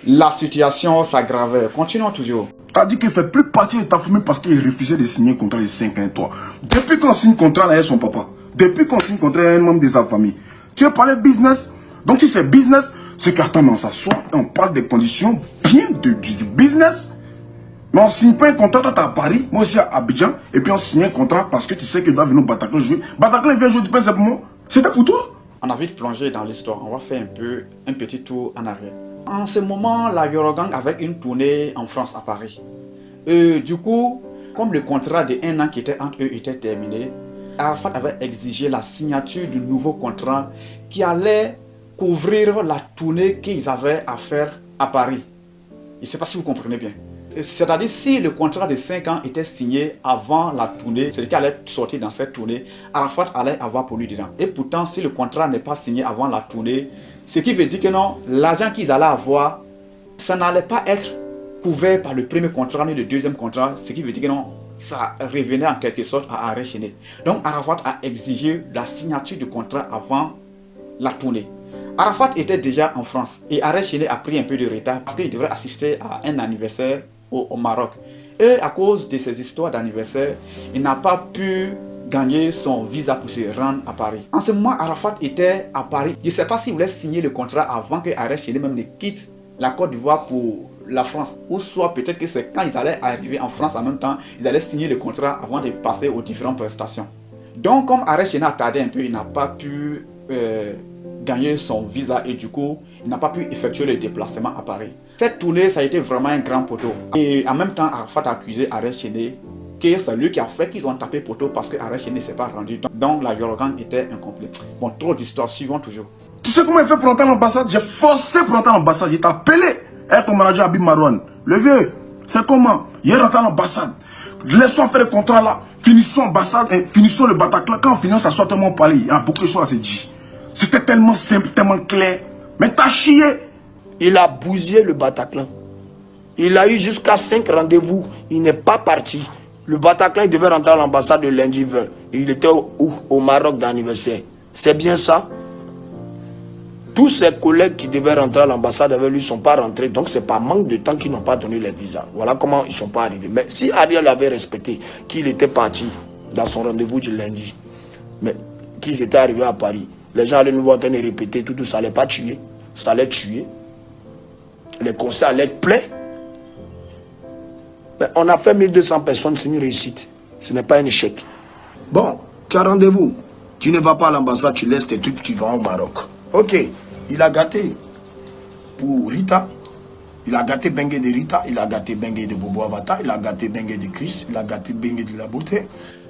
la situation s'aggravait. Continuons toujours. T'as dit qu'il ne fait plus partie de ta famille parce qu'il refusait de signer un contrat de 5 ans, toi. Depuis qu'on signe contrat avec son papa, depuis qu'on signe contrat avec un membre de sa famille, tu veux parler business? Donc si c'est business, c'est qu'attends, on s'assoit et on parle des conditions bien du business. Mais on ne signe pas un contrat, toi t'es à Paris, moi aussi à Abidjan, et puis on signe un contrat parce que tu sais que tu dois venir au Bataclan jouer. Bataclan vient jouer, tu penses c'est pour moi? C'était pour toi? On a vite plongé dans l'histoire, on va faire un petit tour en arrière. En ce moment, la Yorogang avait une tournée en France, à Paris. Du coup, comme le contrat de 1 an qui était entre eux était terminé, Arafat avait exigé la signature du nouveau contrat qui allait couvrir la tournée qu'ils avaient à faire à Paris. Je ne sais pas si vous comprenez bien. C'est-à-dire si le contrat de 5 ans était signé avant la tournée, c'est-à-dire qu'il allait sortir dans cette tournée, Arafat allait avoir pour lui dedans. Et pourtant, si le contrat n'est pas signé avant la tournée, ce qui veut dire que non, l'argent qu'ils allaient avoir, ça n'allait pas être couvert par le premier contrat ni le deuxième contrat, ce qui veut dire que non, ça revenait en quelque sorte à Arrêt Chené. Donc Arafat a exigé la signature du contrat avant la tournée. Arafat était déjà en France et Arrêt Chené a pris un peu de retard parce qu'il devrait assister à un anniversaire au Maroc. Et à cause de ces histoires d'anniversaire, il n'a pas pu gagner son visa pour se rendre à Paris. En ce moment, Arafat était à Paris. Je ne sais pas s'il voulait signer le contrat avant que Arrêt Chené même ne quitte la Côte d'Ivoire pour la France. Ou soit peut-être que c'est quand ils allaient arriver en France en même temps, ils allaient signer le contrat avant de passer aux différentes prestations. Donc comme Ares Chene a tardé un peu, il n'a pas pu gagner son visa et du coup, il n'a pas pu effectuer le déplacement à Paris. Cette tournée, ça a été vraiment un grand poteau. Et en même temps, Arafat a accusé Ares Chene que c'est lui qui a fait qu'ils ont tapé poteau parce que Ares Chene ne s'est pas rendu. Donc la Yorogan était incomplète. Bon, trop d'histoires, suivons toujours. Tu sais comment il fait pour entrer à l'ambassade? J'ai forcé pour entrer à l'ambassade. Il t'a appelé. Ton manager Abib Marouane. Le vieux, c'est comment? Il est rentré à l'ambassade. Laissons faire le contrat là. Finissons l'ambassade et finissons le Bataclan. Quand on finit, ça soit tellement parlé. Il y a beaucoup de choses à se dire. C'était tellement simple, tellement clair. Mais t'as chié. Il a bousillé le Bataclan. Il a eu jusqu'à 5 rendez-vous. Il n'est pas parti. Le Bataclan, il devait rentrer à l'ambassade de lundi 20. Et il était au Maroc d'anniversaire. C'est bien ça? Tous ses collègues qui devaient rentrer à l'ambassade avec lui ne sont pas rentrés. Donc, c'est par manque de temps qu'ils n'ont pas donné les visas. Voilà comment ils ne sont pas arrivés. Mais si Ariel avait respecté qu'il était parti dans son rendez-vous du lundi, mais qu'ils étaient arrivés à Paris, les gens allaient nous voir en train de répéter, tout ça n'allait pas tuer. Ça allait tuer. Les concerts allaient être pleins. Mais on a fait 1200 personnes, c'est une réussite. Ce n'est pas un échec. Bon, tu as rendez-vous. Tu ne vas pas à l'ambassade, tu laisses tes trucs, tu vas au Maroc. Ok, il a gâté pour Rita. Il a gâté Bengue de Rita, il a gâté Bengue de Bobo Avata, il a gâté Bengue de Chris, il a gâté Bengue de la beauté.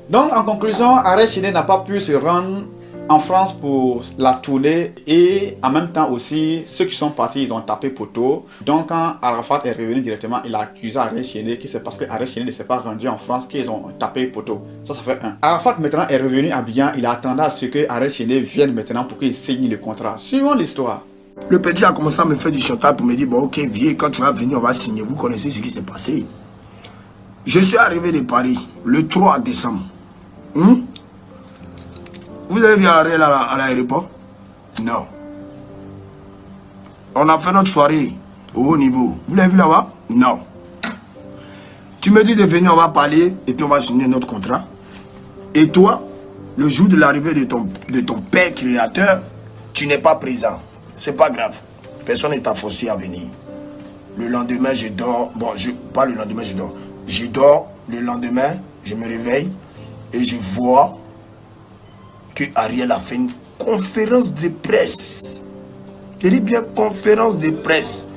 Donc en conclusion, Ares Chene n'a pas pu se rendre en France pour la tournée et en même temps aussi ceux qui sont partis ils ont tapé poteau. Donc quand Arafat est revenu directement, il a accusé Ares Chene que c'est parce que Ares Chene ne s'est pas rendu en France qu'ils ont tapé poteau. Ça fait un. Arafat maintenant est revenu à Abidjan, il a attendu à ce que Ares Chene vienne maintenant pour qu'il signe le contrat. Suivons l'histoire. Le petit a commencé à me faire du chantage pour me dire bon ok viens, quand tu vas venir on va signer. Vous connaissez ce qui s'est passé. Je suis arrivé de Paris le 3 décembre. Vous avez vu Ariel à l'aéroport? Non. On a fait notre soirée au haut niveau. Vous l'avez vu là-bas? Non. Tu me dis de venir, on va parler et puis on va signer notre contrat. Et toi, le jour de l'arrivée de ton père créateur, tu n'es pas présent. C'est pas grave. Personne n'est forcé à venir. Le lendemain, je dors. Bon, pas le lendemain, je dors. Je dors. Le lendemain, je me réveille et je vois que Ariel a fait une conférence de presse. Je dis bien conférence de presse.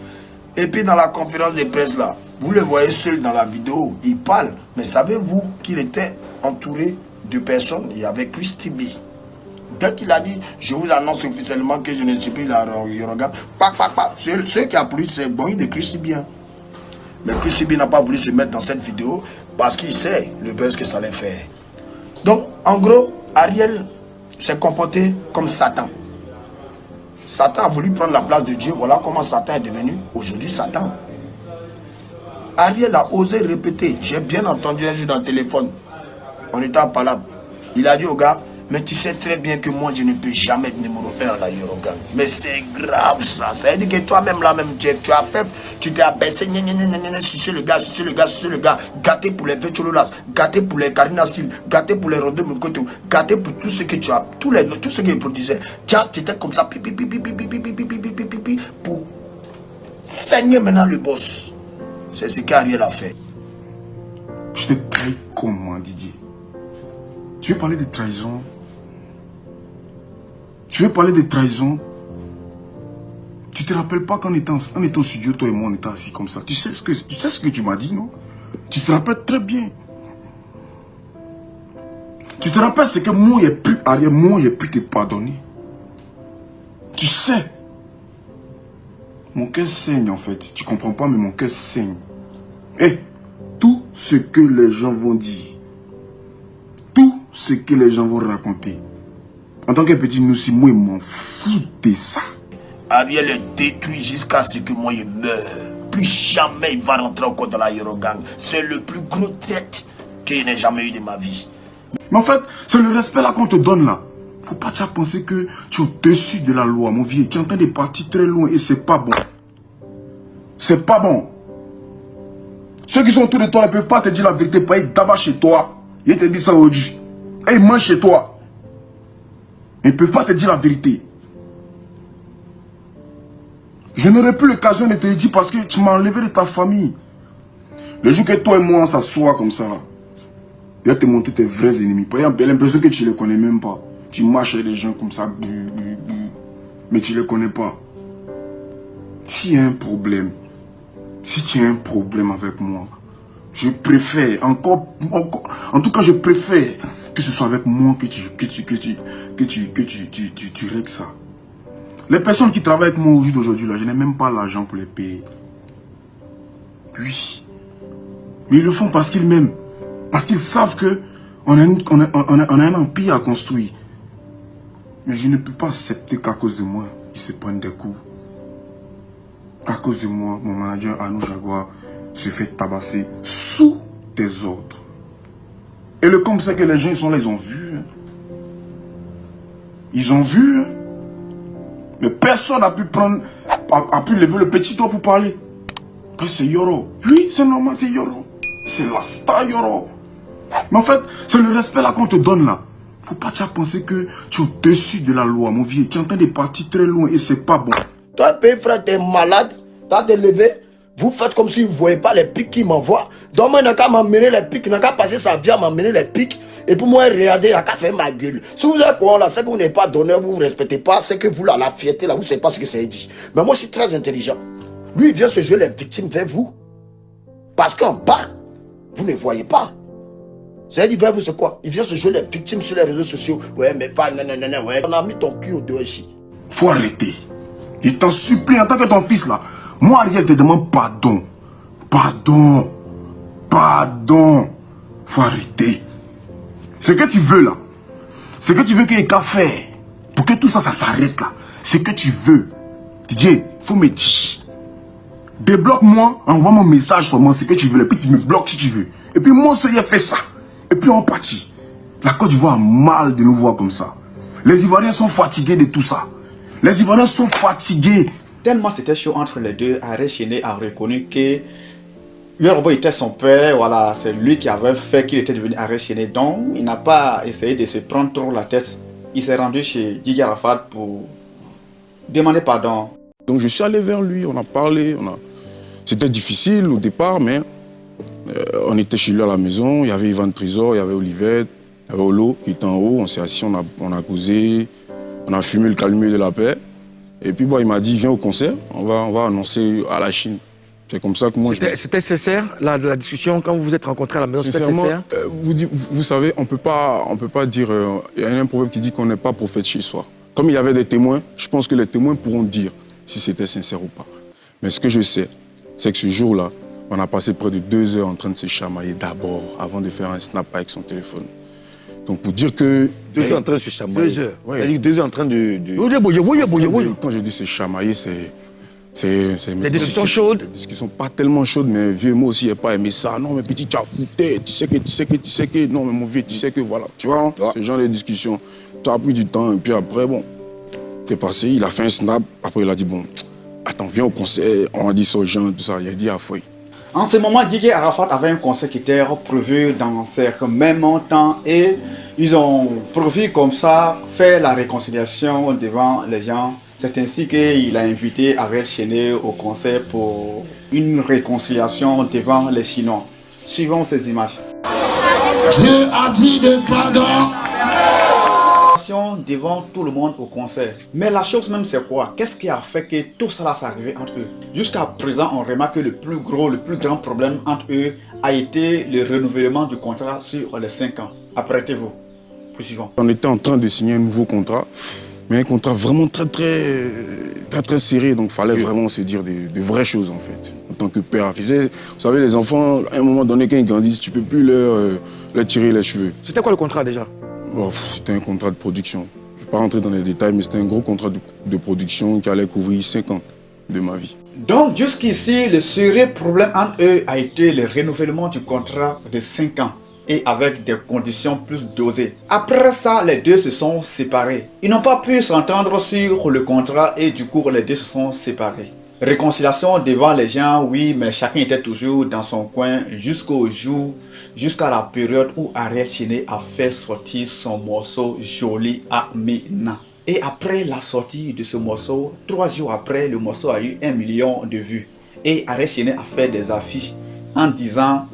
Et puis dans la conférence de presse là, vous le voyez seul dans la vidéo, il parle. Mais savez-vous qu'il était entouré de personnes? Il y avait Chris Tibi. Dès qu'il a dit, je vous annonce officiellement que je ne suis plus la Yorogan, ceux qui a plu, c'est bon, il décrit si bien. Mais Chris Tibi n'a pas voulu se mettre dans cette vidéo parce qu'il sait le buzz que ça allait faire. Donc, en gros, Ariel s'est comporté comme Satan. Satan a voulu prendre la place de Dieu. Voilà comment Satan est devenu aujourd'hui Satan. Ariel a osé répéter. J'ai bien entendu un jour dans le téléphone. On était à Palab. Il a dit au gars, mais tu sais très bien que moi je ne peux jamais être numéro 1 à la Yorogan. Mais c'est grave ça. Ça veut dire que toi-même là même tu as fait, tu t'es abaissé, sucer le gars, gâté pour les Vetchololas, gâté pour les Karina Style, gâté pour les Rodé Mukoto, gâté pour tout ce que tu as, tout ce qu'ils produisaient. Tu étais comme ça, pour saigner maintenant le boss. C'est ce qu'Ariel a fait. Je t'ai trahi comment, Didier? Tu veux parler de trahison? Tu veux parler de trahison? Tu te rappelles pas qu'en étant au studio, toi et moi, on était assis comme ça. Tu sais ce que tu m'as dit, non? Tu te rappelles très bien. Tu te rappelles ce que moi, j'ai pu arriver, moi, j'ai pu te pardonner. Tu sais. Mon cœur saigne, en fait. Tu comprends pas, mais mon cœur saigne. Et tout ce que les gens vont dire, tout ce que les gens vont raconter, en tant que petit Noussi, moi, je m'en fous de ça. Ariel est détruit jusqu'à ce que moi, je meure. Plus jamais il va rentrer encore dans la Yorogan. C'est le plus gros traite que je n'ai jamais eu de ma vie. Mais en fait, c'est le respect là qu'on te donne là. Faut pas déjà penser que tu es au-dessus de la loi, mon vieux. Tu es en train de partir très loin et c'est pas bon. C'est pas bon. Ceux qui sont autour de toi ne peuvent pas te dire la vérité. Pas être d'abord chez toi. Ils te disent ça aujourd'hui. Et ils mangent chez toi. Ils ne peuvent pas te dire la vérité. Je n'aurais plus l'occasion de te le dire parce que tu m'as enlevé de ta famille. Le jour que toi et moi on s'assoit comme ça là, il va te montrer tes vrais ennemis. Par exemple, il y a l'impression que tu ne les connais même pas. Tu marches avec les gens comme ça, mais tu ne les connais pas. S'il y a un problème, si tu as un problème avec moi, je préfère, en tout cas je préfère que ce soit avec moi que tu règles ça. Les personnes qui travaillent avec moi au jour d'aujourd'hui, là, je n'ai même pas l'argent pour les payer. Oui. Mais ils le font parce qu'ils m'aiment. Parce qu'ils savent qu'on a un empire à construire. Mais je ne peux pas accepter qu'à cause de moi, ils se prennent des coups. À cause de moi, mon manager Arnaud Jaguar se fait tabasser sous tes ordres. Et le comme ça que les gens ils sont là, ils ont vu. Hein. Ils ont vu. Hein. Mais personne n'a pu lever le petit doigt pour parler. Parce que c'est Yoro. Oui, c'est normal, c'est Yoro. C'est la star Yoro. Mais en fait, c'est le respect là qu'on te donne là. Faut pas déjà penser que tu es au-dessus de la loi, mon vieux. Tu es en train de partir très loin et c'est pas bon. Toi, père frère, t'es malade. T'as te levé. Vous faites comme si vous ne voyez pas les pics qui m'envoient. Donc moi, il n'a qu'à m'emmener les pics. Il n'a qu'à passer sa vie à m'emmener les pics. Et pour moi, regardez, il n'a qu'à faire ma gueule. Si vous êtes quoi là, c'est que vous n'êtes pas d'honneur, vous ne respectez pas. C'est que vous, là, la fierté, là, vous ne savez pas ce que c'est dit. Mais moi, je suis très intelligent. Lui, il vient se jouer les victimes vers vous. Parce qu'en bas, vous ne voyez pas. C'est-à-dire, vers vous, c'est quoi? Il vient se jouer les victimes sur les réseaux sociaux. Ouais, mais pas, non, ouais. On a mis ton cul au dos ici. Faut arrêter. Je t'en supplie, en tant que ton fils là, moi Ariel te demande pardon. Pardon. Pardon. Faut arrêter. Ce que tu veux là, ce que tu veux qu'il y ait qu'à faire pour que tout ça, ça s'arrête là. Ce que tu veux. DJ, faut me dire. Débloque-moi, envoie-moi un message sur moi, ce que tu veux, et puis tu me bloques si tu veux. Et puis moi, seul, fait ça. Et puis on partit. La Côte d'Ivoire a mal de nous voir comme ça. Les Ivoiriens sont fatigués de tout ça. Les Ivoiriens sont fatigués. Tellement c'était chaud entre les deux, Arrêt Chené a reconnu que Yorobo était son père, voilà, c'est lui qui avait fait qu'il était devenu Arrêt Chené. Donc, il n'a pas essayé de se prendre trop la tête. Il s'est rendu chez Didier Arafat pour demander pardon. Donc je suis allé vers lui, on a parlé, C'était difficile au départ, mais on était chez lui à la maison, il y avait Ivan Trésor, il y avait Olivette, il y avait Olo qui était en haut, on s'est assis, on a causé, on a fumé le calumet de la paix. Et puis bon, il m'a dit, viens au concert, on va annoncer à la Chine. C'est comme ça que moi C'était sincère, la discussion, quand vous vous êtes rencontrés à la maison, c'était sincère? Vous savez, on peut pas dire... Il y a un proverbe qui dit qu'on n'est pas prophète chez soi. Comme il y avait des témoins, je pense que les témoins pourront dire si c'était sincère ou pas. Mais ce que je sais, c'est que ce jour-là, on a passé près de 2 heures en train de se chamailler d'abord, avant de faire un snap avec son téléphone. Donc pour dire que... 2 heures en train de se chamailler. 2 heures. Ouais. C'est-à-dire 2 heures en train de... Quand je dis se chamailler, c'est des discussions chaudes. Des discussions pas tellement chaudes, mais vieux, moi aussi, j'ai pas aimé ça. Non, mais petit, tu as fouté, tu sais que... Non, mais mon vieux, tu sais que, voilà. Tu vois, ce genre de discussion. Ça a pris du temps, et puis après, bon, c'est passé, il a fait un snap. Après, il a dit, bon, attends, viens au concert, on a dit ça aux gens, tout ça. Il a dit à Foy. En ce moment, Didier Arafat avait un concert qui était prévu dans ce même temps et ils ont prévu comme ça faire la réconciliation devant les gens. C'est ainsi qu'il a invité Ariel Chené au concert pour une réconciliation devant les Chinois. Suivons ces images. Dieu a dit de pardon. Devant tout le monde au concert. Mais la chose même c'est quoi? Qu'est-ce qui a fait que tout cela s'est arrivé entre eux? Jusqu'à présent, on remarque que le plus grand problème entre eux a été le renouvellement du contrat sur les 5 ans. Apprêtez-vous. Poursuivons. On était en train de signer un nouveau contrat, mais un contrat vraiment très serré, donc il fallait vraiment se dire de vraies choses en fait. En tant que père, vous savez, les enfants, à un moment donné, quand ils grandissent, tu peux plus leur tirer les cheveux. C'était quoi le contrat déjà? Oh, c'était un contrat de production. Je ne vais pas rentrer dans les détails, mais c'était un gros contrat de production qui allait couvrir 5 ans de ma vie. Donc jusqu'ici, le seul problème entre eux a été le renouvellement du contrat de 5 ans et avec des conditions plus dosées. Après ça, les deux se sont séparés. Ils n'ont pas pu s'entendre sur le contrat et du coup, les deux se sont séparés. Réconciliation devant les gens, oui, mais chacun était toujours dans son coin jusqu'à la période où Ariel Chené a fait sortir son morceau Joli Amina. Et après la sortie de ce morceau, 3 jours après, le morceau a eu 1 million de vues. Et Arrête Chaîné a fait des affiches en disant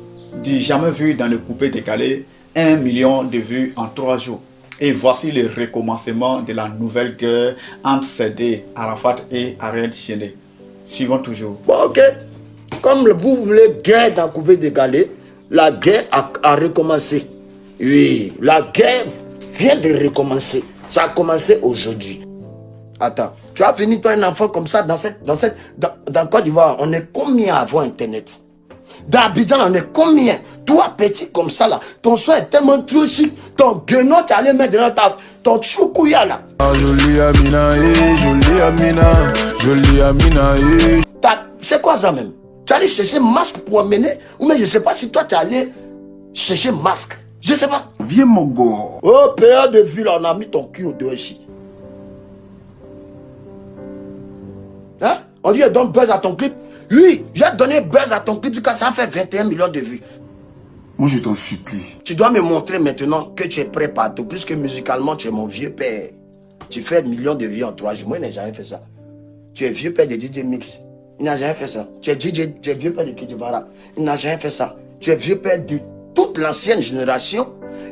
du jamais vu dans le coupé décalé, 1 million de vues en 3 jours. Et voici le recommencement de la nouvelle guerre entre CD, Arafat et Arrête Chaîné. Suivons toujours. Bon, ok. Comme vous voulez guerre dans coupé décalé, la guerre a recommencé. Oui, la guerre vient de recommencer. Ça a commencé aujourd'hui. Attends, tu as fini toi un enfant comme ça dans Côte d'Ivoire, on est combien à avoir internet? Dans Abidjan, on est combien? Toi petit comme ça là, ton son est tellement trop chic, ton guenon tu allais mettre dans ton choukouya là. Jolie Amina, jolie Amina, jolie Amina. C'est quoi ça même? Tu allais chercher masque pour amener? Ou mais je sais pas si toi tu allais chercher masque. Je sais pas. Viens mon gars. Oh, père de vue là, on a mis ton cul au dehors ici. Hein? On dit donne buzz à ton clip. Oui, j'ai donné buzz à ton clip parce que ça fait 21 millions de vues. Moi je t'en supplie. Tu dois me montrer maintenant que tu es prêt partout, puisque musicalement tu es mon vieux père. Tu fais millions de vues en 3 jours. Moi, je n'ai jamais fait ça. Tu es vieux père de DJ Mix. Il n'a jamais fait ça. Tu es vieux père de Kidivara. Il n'a jamais fait ça. Tu es vieux père de toute l'ancienne génération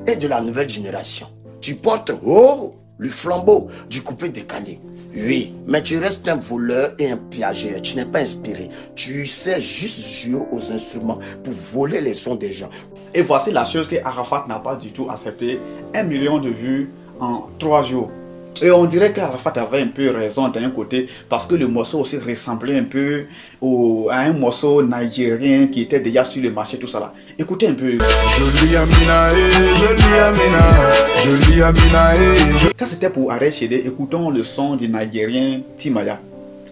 et de la nouvelle génération. Tu portes le flambeau du coupé décalé. Oui, mais tu restes un voleur et un piageur. Tu n'es pas inspiré. Tu sais juste jouer aux instruments pour voler les sons des gens. Et voici la chose que Arafat n'a pas du tout accepté. 1 million de vues en 3 jours. Et on dirait qu'Arafat avait un peu raison d'un côté parce que le morceau aussi ressemblait un peu à un morceau nigérien qui était déjà sur le marché, tout ça là. Écoutez un peu. Jolie Amina, jolie Amina, jolie Amina. Ça c'était pour Arrête Chaîné. Écoutons le son du nigérien Timaya.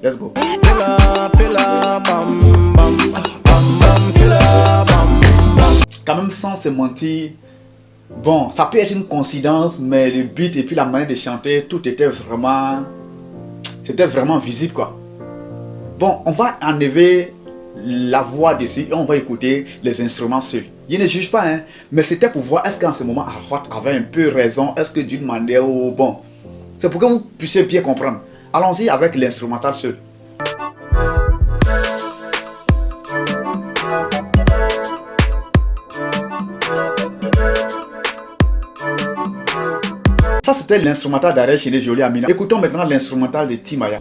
Let's go. Quand même sans se mentir, bon, ça peut être une coïncidence, mais le beat et puis la manière de chanter, tout était vraiment... C'était vraiment visible, quoi. Bon, on va enlever la voix dessus et on va écouter les instruments seuls. Je ne juge pas, hein, mais c'était pour voir est-ce qu'en ce moment, Arafat avait un peu raison, est-ce que d'une manière ou... Bon, c'est pour que vous puissiez bien comprendre. Allons-y avec l'instrumental seul. Ça c'était l'instrumental d'Arrête Chaîné, Jolie Amina. Écoutons maintenant l'instrumental de Timaya.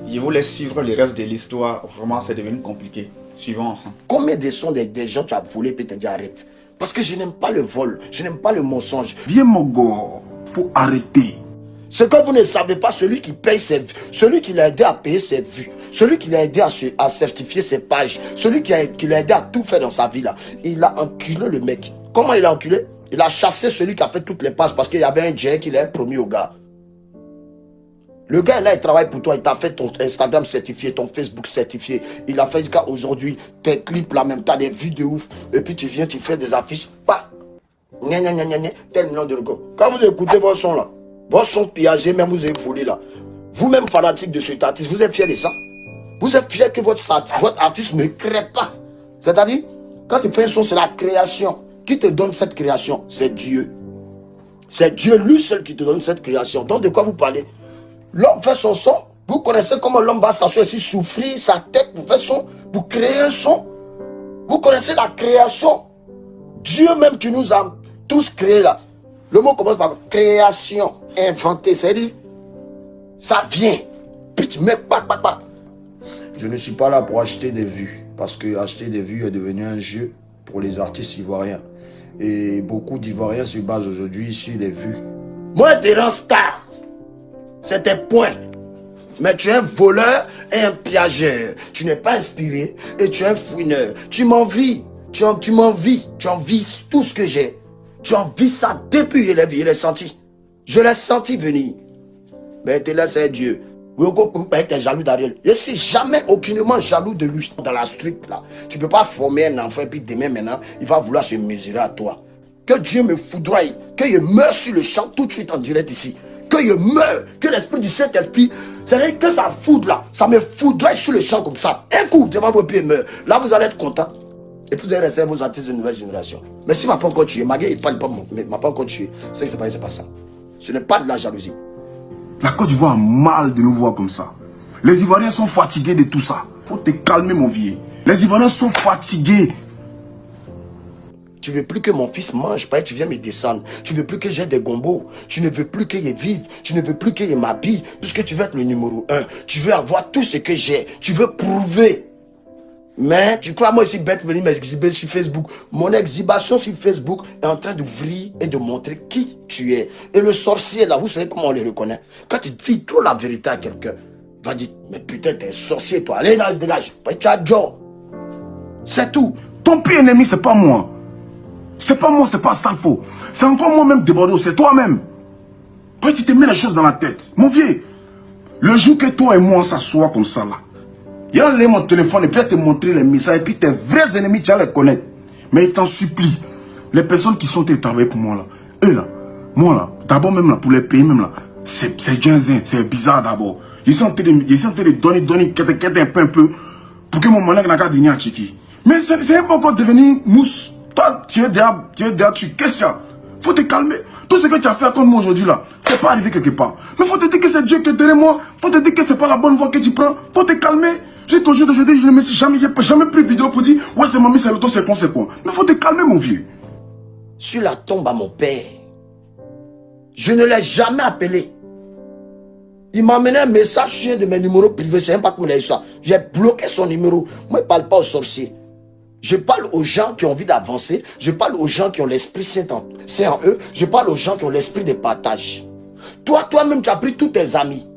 Je vous laisse suivre le reste de l'histoire. Vraiment, c'est devenu compliqué. Suivons ensemble. Combien de sons des gens tu as volé et te dire arrête? Parce que je n'aime pas le vol, je n'aime pas le mensonge. Viens mon gars, faut arrêter. Ce que vous ne savez pas, celui qui paye ses vues, celui qui l'a aidé à payer ses vues, celui qui l'a aidé à certifier ses pages, celui qui l'a aidé à tout faire dans sa vie là, il a enculé le mec. Comment il a enculé? Il a chassé celui qui a fait toutes les passes parce qu'il y avait un Jay qui l'a promis au gars. Le gars là, il travaille pour toi, il t'a fait ton Instagram certifié, ton Facebook certifié. Il a fait jusqu'à aujourd'hui tes clips là même, t'as des vues de ouf. Et puis tu viens, tu fais des affiches, pas. Tel million de records. Quand vous écoutez vos sons là, vos sons piagés, même vous avez volé là. Vous-même fanatique de cet artiste, vous êtes fiers de ça? Vous êtes fiers que votre artiste ne crée pas? C'est-à-dire, quand tu fais un son, c'est la création. Qui te donne cette création? C'est Dieu. C'est Dieu lui seul qui te donne cette création. Donc de quoi vous parlez? L'homme fait son son. Vous connaissez comment l'homme va s'asseoir ici, souffrir sa tête pour faire son, pour créer un son. Vous connaissez la création. Dieu même qui nous a tous créés là. Le mot commence par création, inventé. C'est-à-dire, ça vient. Puis tu mets pas. Je ne suis pas là pour acheter des vues. Parce que acheter des vues est devenu un jeu pour les artistes ivoiriens. Et beaucoup d'Ivoiriens se basent aujourd'hui sur les vues. Moi, t'es un star. C'était point. Mais tu es un voleur et un piageur. Tu n'es pas inspiré et tu es un fouineur. Tu m'envies. Tu m'envies. Tu envies tout ce que j'ai. Tu envies ça depuis je l'ai senti. Je l'ai senti venir. Mais t'es là, c'est Dieu. T'es jaloux d'Ariel. Je ne suis jamais aucunement jaloux de lui. Dans la street là, tu ne peux pas former un enfant et puis demain maintenant, il va vouloir se mesurer à toi. Que Dieu me foudroie, que je meure sur le champ tout de suite en direct ici. Que je meure, que l'esprit du Saint-Esprit, c'est-à-dire que ça foudre là, ça me foudroie sur le champ comme ça. Un coup, devant vos pieds meurt. Là, vous allez être content. Et puis vous allez rester vos artistes de nouvelle génération. Mais s'il ne m'a pas encore tué, Magué, il ne parle pas, mais il ne m'a pas encore tué. C'est que c'est pas ça. Ce n'est pas de la jalousie. La Côte d'Ivoire a mal de nous voir comme ça. Les Ivoiriens sont fatigués de tout ça. Faut te calmer, mon vieux. Les Ivoiriens sont fatigués. Tu veux plus que mon fils mange, tu viens me descendre. Tu veux plus que j'ai des gombos. Tu ne veux plus qu'il vive. Tu ne veux plus qu'il m'habille. Puisque tu veux être le numéro 1. Tu veux avoir tout ce que j'ai. Tu veux prouver. Mais tu crois moi aussi bête venir m'exhiber sur Facebook. Mon exhibition sur Facebook est en train d'ouvrir et de montrer qui tu es. Et le sorcier là, vous savez comment on le reconnaît? Quand tu dis trop la vérité à quelqu'un, il va dire, mais putain t'es un sorcier toi. Allez là, dégage. Tu as Joe. C'est tout. Ton pire ennemi c'est pas moi. C'est pas moi, c'est pas Salfo. C'est encore moi-même débordé, c'est toi-même. Toi tu te mets les choses dans la tête. Mon vieux, le jour que toi et moi on s'assoit comme ça là, il a allé mon téléphone et puis te montrer les messages et puis tes vrais ennemis, tu vas les connaître. Mais il t'en supplie, les personnes qui sont travaillées pour moi là, eux là, moi là, d'abord même là, pour les pays même là, c'est c'est bizarre d'abord. Ils sont en train de donner un peu pour que mon malade n'a qu'à venir à Tchiki. Mais c'est un peu encore devenir mousse. Toi, tu es déjà, qu'est-ce que c'est? Faut te calmer. Tout ce que tu as fait contre moi aujourd'hui là, c'est pas arrivé quelque part. Mais faut te dire que c'est Dieu qui est derrière moi. Faut te dire que c'est pas la bonne voie que tu prends. Faut te calmer. J'ai toujours d'aujourd'hui, je ne me suis jamais pris de vidéo pour dire ouais c'est mamie, c'est le temps, c'est conséquent. Mais faut te calmer mon vieux. Sur la tombe à mon père, je ne l'ai jamais appelé. Il m'a amené un message sur un de mes numéros privés, c'est même pas comme il a eu ça. J'ai bloqué son numéro. Moi je parle pas aux sorciers. Je parle aux gens qui ont envie d'avancer. Je parle aux gens qui ont l'esprit saint en eux. Je parle aux gens qui ont l'esprit de partage. Toi-même, tu as pris tous tes amis.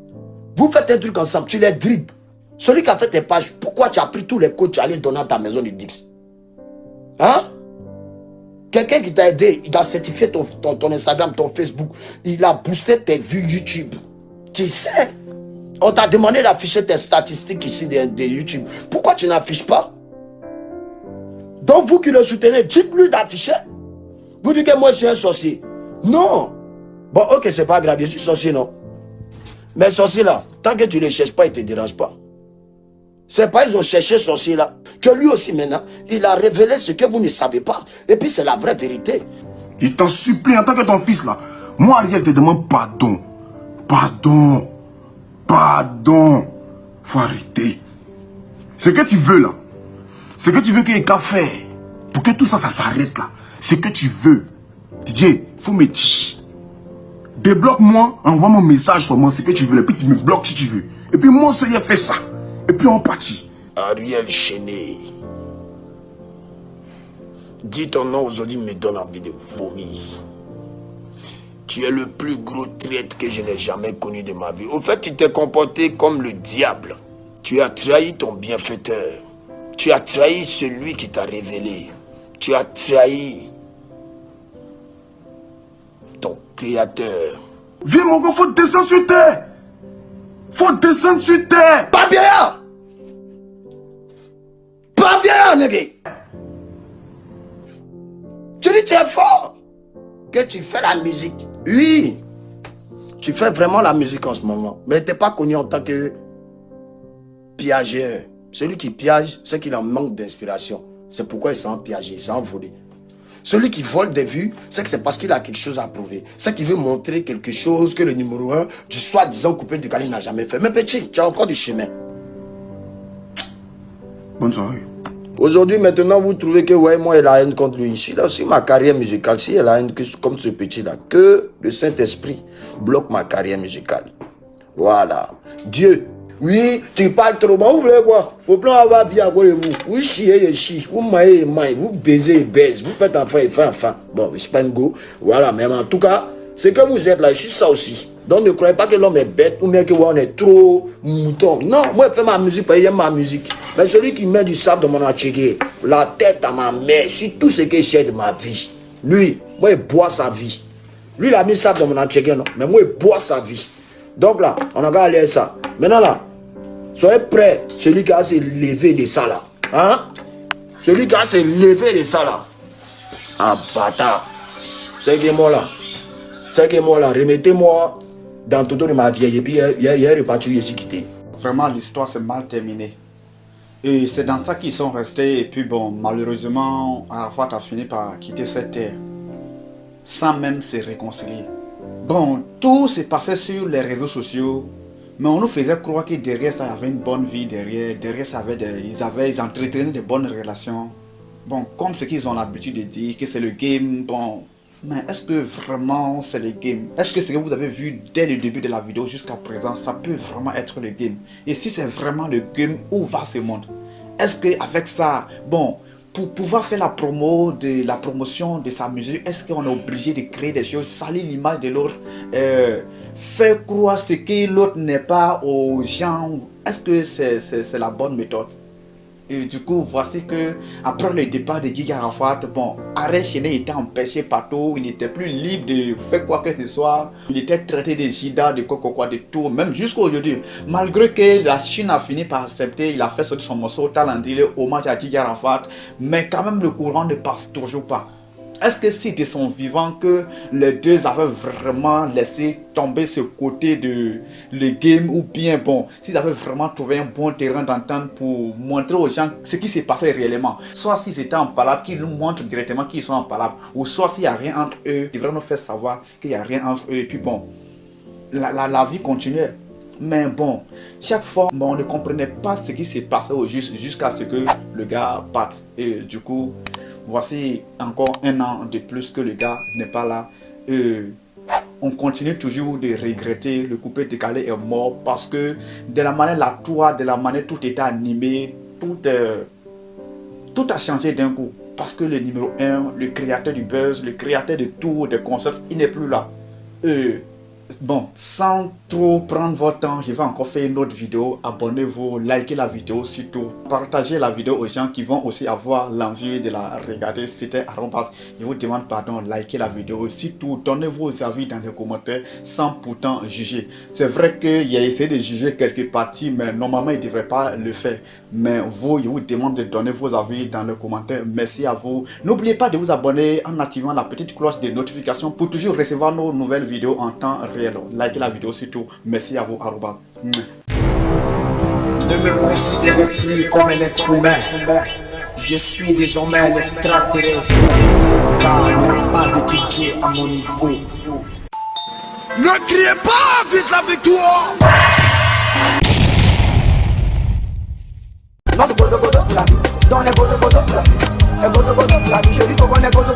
Vous faites un truc ensemble, tu les dribbles. Celui qui a fait tes pages, pourquoi tu as pris tous les codes, tu es allé donner à ta maison de Dix? Hein? Quelqu'un qui t'a aidé, il a certifié ton Instagram, ton Facebook. Il a boosté tes vues YouTube. Tu sais, on t'a demandé d'afficher tes statistiques ici de YouTube. Pourquoi tu n'affiches pas? Donc vous qui le soutenez, dites-lui d'afficher. Vous dites que moi je suis un sorcier. Non. Bon, ok, c'est pas grave, je suis sorcier, non. Mais sorcier là, tant que tu ne les cherches pas, ils ne te dérangent pas. C'est pas ils ont cherché sorcier là, que lui aussi maintenant, il a révélé ce que vous ne savez pas. Et puis c'est la vraie vérité. Il t'en supplie en tant que ton fils là. Moi, Ariel, te demande pardon. Pardon. Pardon. Faut arrêter. Ce que tu veux là, ce que tu veux qu'il y ait qu'à faire pour que tout ça, ça s'arrête là. Ce que tu veux. DJ, faut me dire. Débloque-moi, envoie mon message sur moi, ce que tu veux. Et puis tu me bloques si tu veux. Et puis moi, j'ai fait ça. Et puis on partit. Ariel Chéné. Dis ton nom aujourd'hui me donne envie de vomir. Tu es le plus gros traître que je n'ai jamais connu de ma vie. Au fait, tu t'es comporté comme le diable. Tu as trahi ton bienfaiteur. Tu as trahi celui qui t'a révélé. Tu as trahi ton créateur. Viens mon gars, faut descendre sur terre. Faut descendre sur terre. Pas bien. Pas bien, nègre. Tu dis tu es fort. Que tu fais la musique. Oui. Tu fais vraiment la musique en ce moment. Mais tu n'es pas connu en tant que piageur. Celui qui piage, c'est qu'il en manque d'inspiration. C'est pourquoi il s'est piagé, il s'est envolé. Celui qui vole des vues, c'est que c'est parce qu'il a quelque chose à prouver. C'est qu'il veut montrer quelque chose que le numéro 1 du soi-disant coupé de Cali n'a jamais fait. Mais petit, tu as encore du chemin. Bonne soirée. Aujourd'hui, maintenant, vous trouvez que ouais, moi, il a haine contre lui. Si là aussi ma carrière musicale, si elle a haine comme ce petit-là, que le Saint-Esprit bloque ma carrière musicale. Voilà. Dieu. Oui, tu parles trop. Bon, vous voulez quoi? Faut pas avoir vie à côté de vous. Vous chiez et chiez. Vous maillez et maillez. Vous baisez et baisez. Vous faites enfant et faites enfant. Bon, c'est pas une go. Voilà, mais en tout cas, c'est que vous êtes là. Je suis ça aussi. Donc ne croyez pas que l'homme est bête ou bien que ouais, on est trop mouton. Non, moi je fais ma musique parce que j'aime ma musique. Mais celui qui met du sable dans mon atelier, la tête à ma mère, sur tout ce que j'ai de ma vie. Lui, moi il boit sa vie. Lui il a mis sable dans mon atelier, non. Mais moi il boit sa vie. Donc là, on a qu'à aller à ça. Maintenant là, soyez prêts, celui qui a se lever de ça là. Hein? Celui qui a se lever de ça là. Ah bâtard. C'est que moi là. C'est que moi là, remettez-moi dans tout de ma vieille. Et puis il y a reparti ici quitté. Vraiment, l'histoire s'est mal terminée. Et c'est dans ça qu'ils sont restés. Et puis bon, malheureusement, Arafat a fini par quitter cette terre. Sans même se réconcilier. Bon, tout se passait sur les réseaux sociaux, mais on nous faisait croire que derrière ça, il y avait une bonne vie, derrière ça, ils entretenaient de bonnes relations. Bon, comme ce qu'ils ont l'habitude de dire, que c'est le game, bon, mais est-ce que vraiment c'est le game? Est-ce que ce que vous avez vu dès le début de la vidéo jusqu'à présent, ça peut vraiment être le game? Et si c'est vraiment le game, où va ce monde? Est-ce qu'avec ça, bon, pour pouvoir faire la promotion de sa musique, est-ce qu'on est obligé de créer des choses, salir l'image de l'autre, faire croire ce que l'autre n'est pas aux gens? Est-ce que c'est la bonne méthode? Et du coup, voici que après le départ de Djidji Arafat, bon, Arrêt Chené était empêché partout, il n'était plus libre de faire quoi que ce soit. Il était traité de Jida, de quoi, de tout, même jusqu'à aujourd'hui. Malgré que la Chine a fini par accepter, il a fait sortir son morceau Talandile, hommage à Djidji Arafat, mais quand même le courant ne passe toujours pas. Est-ce que si de son vivant que les deux avaient vraiment laissé tomber ce côté de le game, ou bien bon, s'ils avaient vraiment trouvé un bon terrain d'entente pour montrer aux gens ce qui s'est passé réellement, soit s'ils étaient en palabre, qu'ils nous montrent directement qu'ils sont en palabre, ou soit s'il n'y a rien entre eux, ils devraient nous faire savoir qu'il n'y a rien entre eux, et puis bon, la vie continuait. Mais bon, chaque fois, bon, on ne comprenait pas ce qui s'est passé au juste jusqu'à ce que le gars parte. Et du coup, voici encore un an de plus que le gars n'est pas là. On continue toujours de regretter, le coupé décalé est mort parce que de la manière la toile, de la manière tout était animé, tout a changé d'un coup. Parce que le numéro 1, le créateur du buzz, le créateur de tout, des concerts, il n'est plus là. Bon, sans trop prendre votre temps, je vais encore faire une autre vidéo. Abonnez-vous, likez la vidéo surtout. Partagez la vidéo aux gens qui vont aussi avoir l'envie de la regarder. C'était Arobas. Je vous demande pardon, likez la vidéo. Surtout, donnez vos avis dans les commentaires sans pourtant juger. C'est vrai qu'il a essayé de juger quelques parties, mais normalement, il ne devrait pas le faire. Mais vous, je vous demande de donner vos avis dans les commentaires. Merci à vous. N'oubliez pas de vous abonner en activant la petite cloche de notification pour toujours recevoir nos nouvelles vidéos en temps réel. Likez la vidéo surtout. Merci à vous, Arobas. Ne me considérez plus comme un être humain. Je suis désormais un extraterrestre. Car il n'y a pas de DJ à mon niveau. Ne criez pas vite la victoire! Dans les bodos, la vie, dans les bodos, la vie, les bodos, la vie, je dis qu'on est bodos,